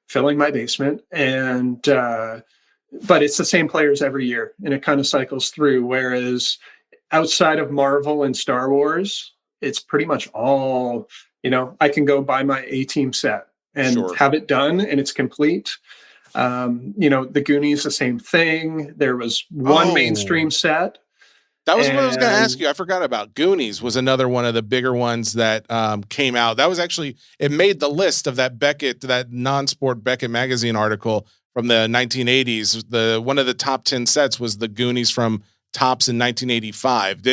filling my basement, and but it's the same players every year, and it kind of cycles through. Whereas outside of Marvel and Star Wars, it's pretty much all, I can go buy my A team set and Sure. have it done and it's complete. The Goonies, the same thing. There was one Oh, mainstream set, that was what I was going to ask and you. I forgot about Goonies was another one of the bigger ones that came out. That was actually, it made the list of that non-sport Beckett magazine article from the 1980s. One of the top 10 sets was the Goonies from Topps in 1985.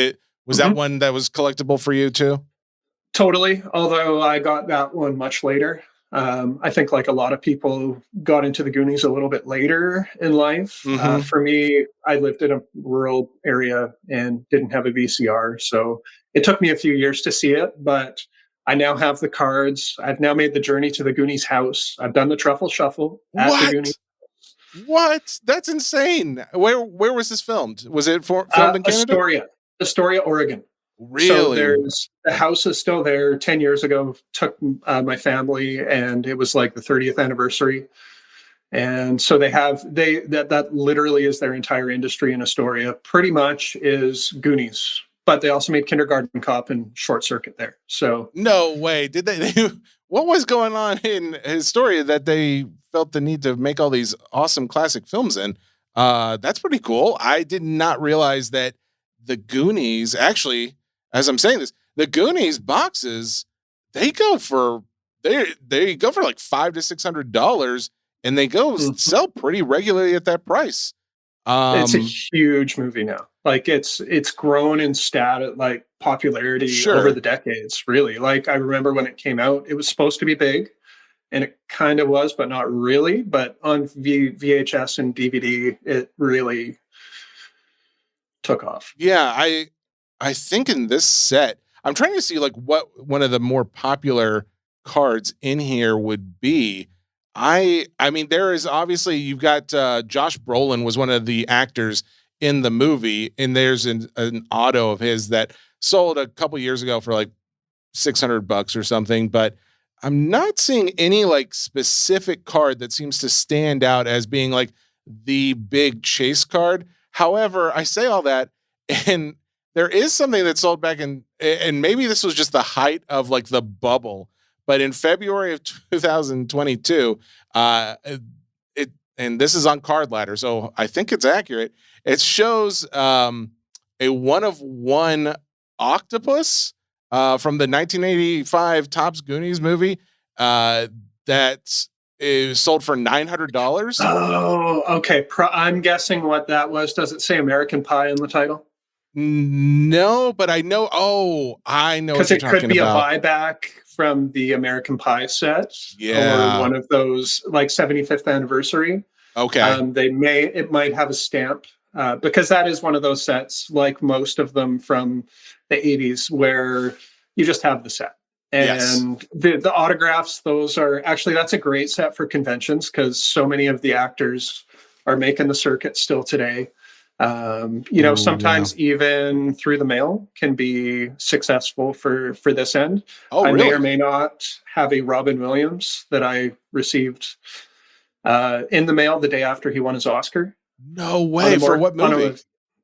Was that mhm, one that was collectible for you too? totally. Although I got that one much later. I think, like a lot of people, got into the Goonies a little bit later in life. Mm-hmm. For me, I lived in a rural area and didn't have a VCR, so it took me a few years to see it. But I now have the cards. I've now made the journey to the Goonies house. I've done the truffle shuffle at the Goonies. What? What? That's insane. Where was this filmed? Was it filmed in Canada? Astoria, Oregon. So Really? there's the house is still there. 10 years ago, took my family, and it was like the 30th anniversary. And so that literally is their entire industry in Astoria. Pretty much is Goonies, but they also made Kindergarten Cop and Short Circuit there. So No way. Did they what was going on in his story that they felt the need to make all these awesome classic films in? That's pretty cool. I did not realize that the Goonies actually, as I'm saying this, the Goonies boxes, they go for they go for like $500 to $600, and they go sell pretty regularly at that price. It's a huge movie now. Like it's grown in like popularity over the decades, really. Like I remember when it came out, it was supposed to be big, and it kind of was, but not really. But on VHS and DVD, it really took off. Yeah, I think in this set, I'm trying to see like what one of the more popular cards in here would be. I mean, there is obviously, you've got Josh Brolin was one of the actors in the movie, and there's an auto of his that sold a couple years ago for like $600 or something, but I'm not seeing any like specific card that seems to stand out as being like the big chase card. However, I say all that, and there is something that sold back in, and maybe this was just the height of like the bubble, but in February of 2022, and this is on Card Ladder, so I think it's accurate. It shows a 1-of-1 octopus from the 1985 Topps Goonies movie that is sold for $900. Oh, okay. I'm guessing what that was. Does it say American Pie in the title? No, but I know. Oh, I know. Because it could be a buyback from the American Pie set, or one of those like 75th anniversary. Okay, it might have a stamp because that is one of those sets, like most of them from the 80s, where you just have the set. And the autographs, that's a great set for conventions because so many of the actors are making the circuit still today. Sometimes even through the mail can be successful for this end. I may or may not have a Robin Williams that I received in the mail the day after he won his Oscar. No way. For what movie?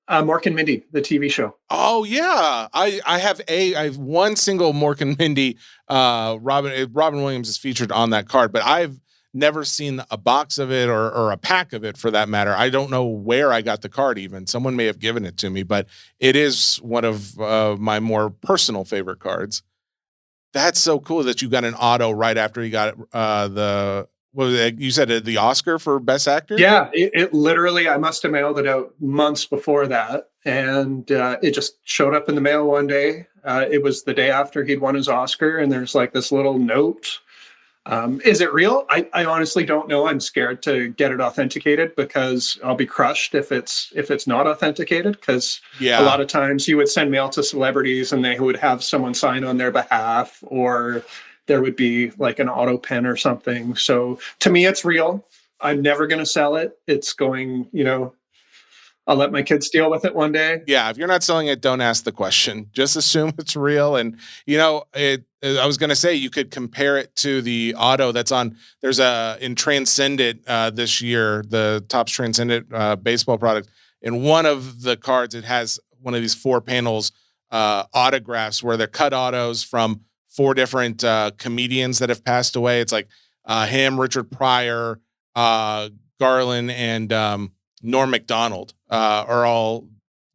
Mork and Mindy, the TV show. Oh yeah, I have one single Mork and Mindy. Robin Williams is featured on that card, but I've never seen a box of it or a pack of it for that matter. I don't know where I got the card even. Someone may have given it to me, but it is one of my more personal favorite cards. That's so cool that you got an auto right after you got you said the Oscar for Best Actor? Yeah, it literally, I must have mailed it out months before that. And it just showed up in the mail one day. It was the day after he'd won his Oscar. And there's like this little note. Is it real? I honestly don't know. I'm scared to get it authenticated because I'll be crushed if it's not authenticated. Because a lot of times you would send mail to celebrities and they would have someone sign on their behalf, or there would be like an auto pen or something. So to me, it's real. I'm never going to sell it. It's going, I'll let my kids deal with it one day. Yeah. If you're not selling it, don't ask the question. Just assume it's real. And, I was going to say you could compare it to the auto that's on, in Transcendent this year, the Topps Transcendent baseball product. In one of the cards, it has one of these 4 panels autographs where they're cut autos from 4 different comedians that have passed away. It's like him, Richard Pryor, Garland, and Norm Macdonald are all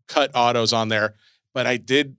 cut autos on there. But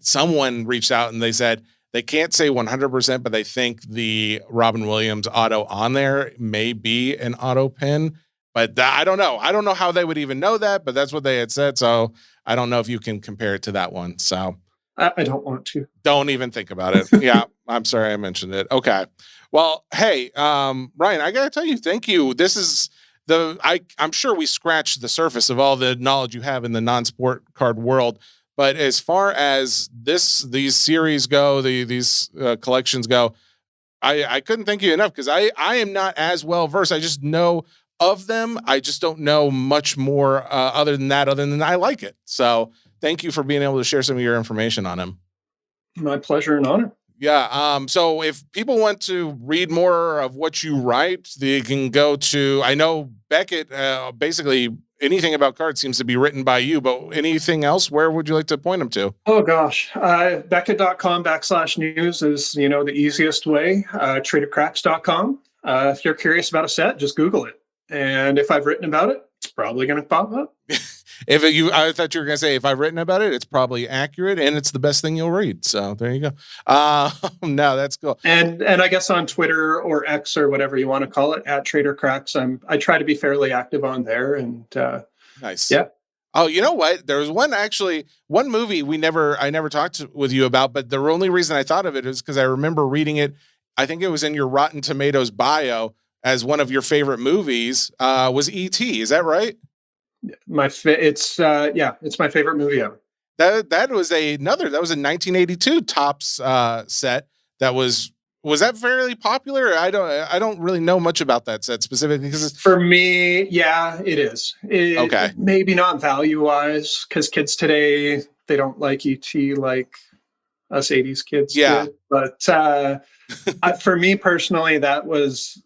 someone reached out and they said they can't say 100%, but they think the Robin Williams auto on there may be an auto pin. But I don't know. I don't know how they would even know that, but that's what they had said. So I don't know if you can compare it to that one. So I don't want to. Don't even think about it. Yeah, I'm sorry I mentioned it. Okay. Well, hey, Ryan, I got to tell you, thank you. This is I'm sure we scratched the surface of all the knowledge you have in the non-sport card world. But as far as these series go, these collections go, I couldn't thank you enough because I am not as well versed. I just know of them. I just don't know much more other than I like it. So thank you for being able to share some of your information on him. My pleasure and honor. Yeah. So if people want to read more of what you write, they can go to, I know Beckett, basically anything about cards seems to be written by you, but anything else, where would you like to point them to? Oh gosh. Beckett.com/news is, the easiest way. Tradeofcracks.com. If you're curious about a set, just Google it. And if I've written about it, it's probably going to pop up. I thought you were going to say, if I've written about it, it's probably accurate and it's the best thing you'll read. So there you go. No, that's cool. And I guess on Twitter or X or whatever you want to call it, at Trader Cracks, I try to be fairly active on there. And nice. Yeah. Oh, you know what? There was one movie I never talked with you about, but the only reason I thought of it is because I remember reading it. I think it was in your Rotten Tomatoes bio as one of your favorite movies, was E.T. Is that right? It's my favorite movie ever. That was a 1982 Topps set. Was that fairly popular? I don't really know much about that set specifically because for me, yeah, it is. Okay, maybe not value wise because kids today they don't like ET like us 80s kids did. But for me personally, that was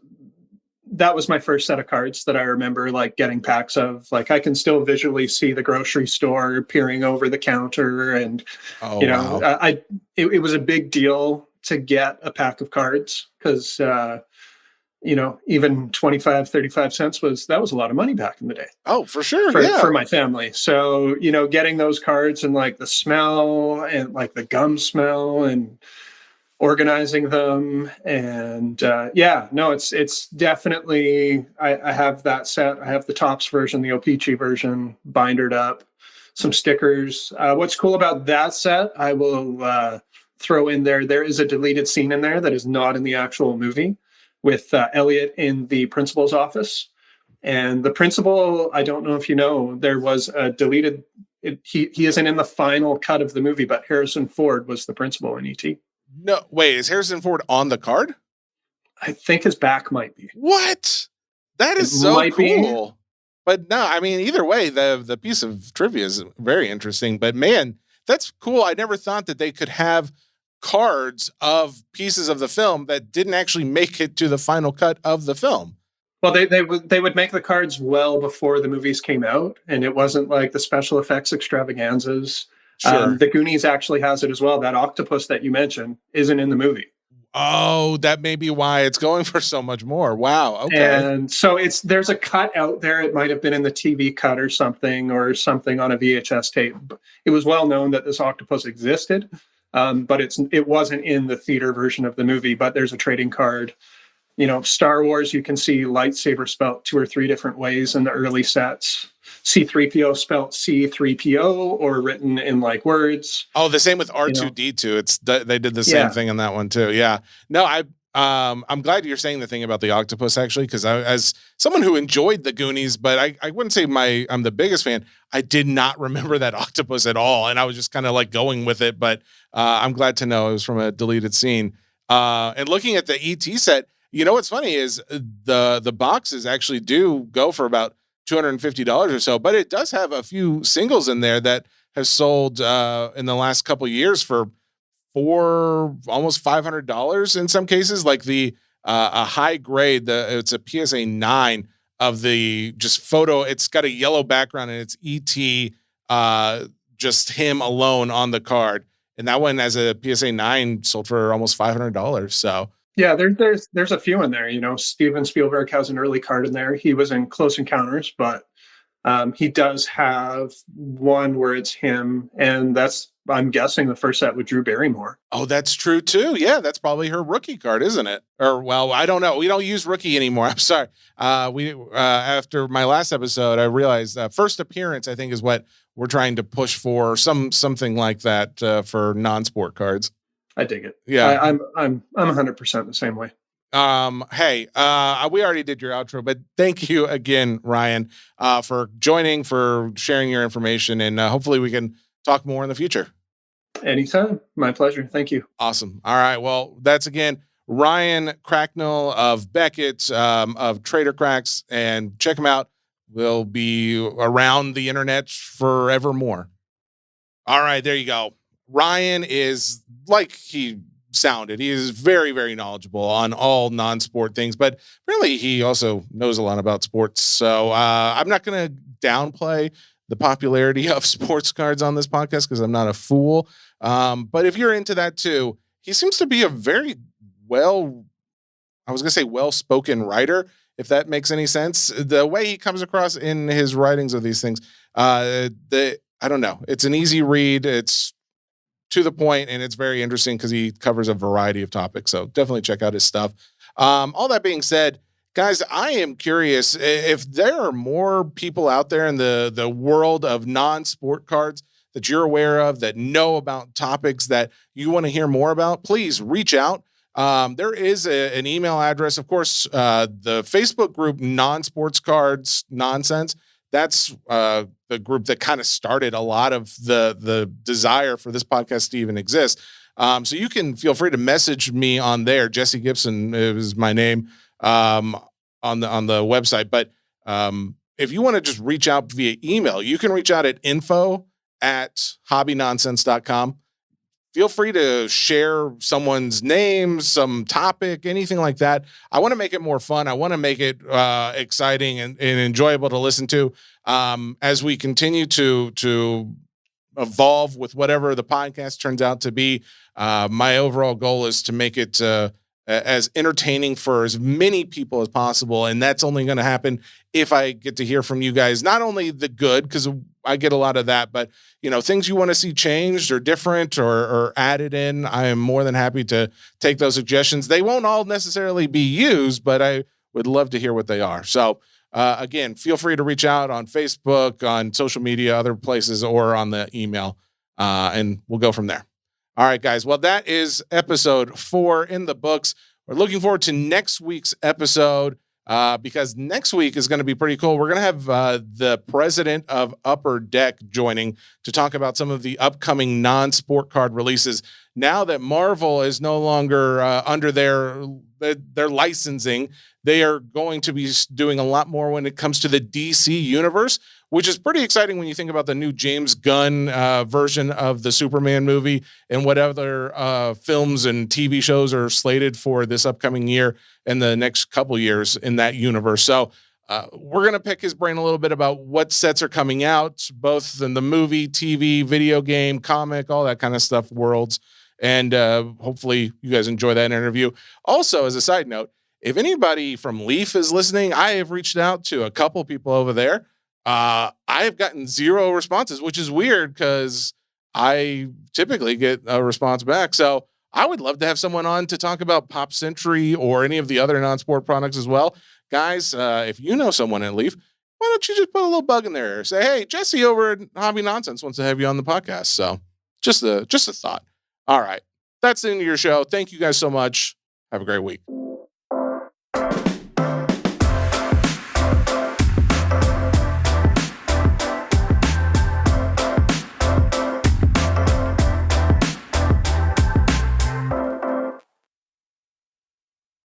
my first set of cards that I remember like getting packs of. Like I can still visually see the grocery store peering over the counter, and it was a big deal to get a pack of cards because even 25 35 cents was a lot of money back in the day. Oh, for sure. For my family. So getting those cards and like the smell and like the gum smell and organizing them, and it's definitely I have that set. I have the Topps version, the O-Pee-Chee version, bindered up, some stickers. What's cool about that set, I will throw in there is a deleted scene in there that is not in the actual movie with Elliot in the principal's office. And the principal, I don't know if you know, there was a deleted, he isn't in the final cut of the movie, but Harrison Ford was the principal in E.T. No, wait, is Harrison Ford on the card? I think his back might be. What? That is so cool. But no, I mean, either way, the piece of trivia is very interesting. But man, that's cool. I never thought that they could have cards of pieces of the film that didn't actually make it to the final cut of the film. Well, they would make the cards well before the movies came out, and it wasn't like the special effects extravaganzas. Sure. The Goonies actually has it as well. That octopus that you mentioned isn't in the movie. Oh, that may be why it's going for so much more. Wow. Okay. And so there's a cut out there. It might have been in the TV cut or something on a VHS tape. It was well known that this octopus existed, but it wasn't in the theater version of the movie. But there's a trading card. Star Wars, you can see lightsaber spelt 2 or 3 different ways in the early sets. C-3PO spelt C-3PO or written in like words. Oh, the same with R2-D2. They did the same thing in that one too. Yeah. No, I'm glad you're saying the thing about the octopus actually, because as someone who enjoyed the Goonies, but I wouldn't say I'm the biggest fan. I did not remember that octopus at all, and I was just kind of like going with it. But I'm glad to know it was from a deleted scene. And looking at the ET set, what's funny is the boxes actually do go for about $250 or so, but it does have a few singles in there that have sold in the last couple of years for almost $500 in some cases. Like the a high grade, it's a PSA 9 of the just photo. It's got a yellow background and it's ET, just him alone on the card, and that one as a PSA 9 sold for almost $500. So. Yeah, there's a few in there. Steven Spielberg has an early card in there. He was in Close Encounters, but he does have one where it's him, and that's, I'm guessing, the first set with Drew Barrymore. Oh, that's true too. Yeah, that's probably her rookie card, isn't it? Or well, I don't know. We don't use rookie anymore. I'm sorry. We after my last episode, I realized first appearance, I think, is what we're trying to push for. Something like that for non-sport cards. I dig it. Yeah, I'm 100% the same way. Hey, we already did your outro, but thank you again, Ryan, for joining, for sharing your information, and hopefully we can talk more in the future. Anytime. My pleasure. Thank you. Awesome. All right. Well, that's again Ryan Cracknell of Beckett, of Trader Cracks, and check him out. We'll be around the internet forevermore. All right. There you go. Ryan is like he sounded. He is very, very knowledgeable on all non-sport things, but really he also knows a lot about sports. So I'm not going to downplay the popularity of sports cards on this podcast because I'm not a fool. But if you're into that too, he seems to be a very well-spoken writer, if that makes any sense. The way he comes across in his writings of these things, I don't know. It's an easy read. It's to the point, and it's very interesting because he covers a variety of topics. So definitely check out his stuff. All that being said, guys, I am curious if there are more people out there in the world of non-sport cards that you're aware of that know about topics that you want to hear more about. Please reach out. There is an email address, of course, the Facebook group Non-Sports Cards Nonsense. That's the group that kind of started a lot of the desire for this podcast to even exist. So you can feel free to message me on there. Jesse Gibson is my name on the website. But if you want to just reach out via email, you can reach out at info@hobbynonsense.com. Feel free to share someone's name, some topic, anything like that. I want to make it more fun. I want to make it exciting and enjoyable to listen to as we continue to evolve with whatever the podcast turns out to be. My overall goal is to make it as entertaining for as many people as possible. And that's only going to happen if I get to hear from you guys, not only the good, because I get a lot of that, but things you want to see changed or different or added in. I am more than happy to take those suggestions. They won't all necessarily be used, but I would love to hear what they are. So again, feel free to reach out on Facebook, on social media, other places, or on the email, and we'll go from there. All right, guys. Well, that is episode 4 in the books. We're looking forward to next week's episode because next week is going to be pretty cool. We're going to have the president of Upper Deck joining to talk about some of the upcoming non-sport card releases. Now that Marvel is no longer under their licensing, they are going to be doing a lot more when it comes to the DC universe, which is pretty exciting when you think about the new James Gunn version of the Superman movie and what other films and TV shows are slated for this upcoming year and the next couple years in that universe. So we're going to pick his brain a little bit about what sets are coming out, both in the movie, TV, video game, comic, all that kind of stuff, worlds. And hopefully you guys enjoy that interview. Also, as a side note, if anybody from Leaf is listening, I have reached out to a couple people over there. I have gotten 0 responses, which is weird because I typically get a response back. So I would love to have someone on to talk about Pop Century or any of the other non-sport products as well. Guys, if you know someone at Leaf, why don't you just put a little bug in there? Say, hey, Jesse over at Hobby Nonsense wants to have you on the podcast. So just a thought. All right. That's the end of your show. Thank you guys so much. Have a great week.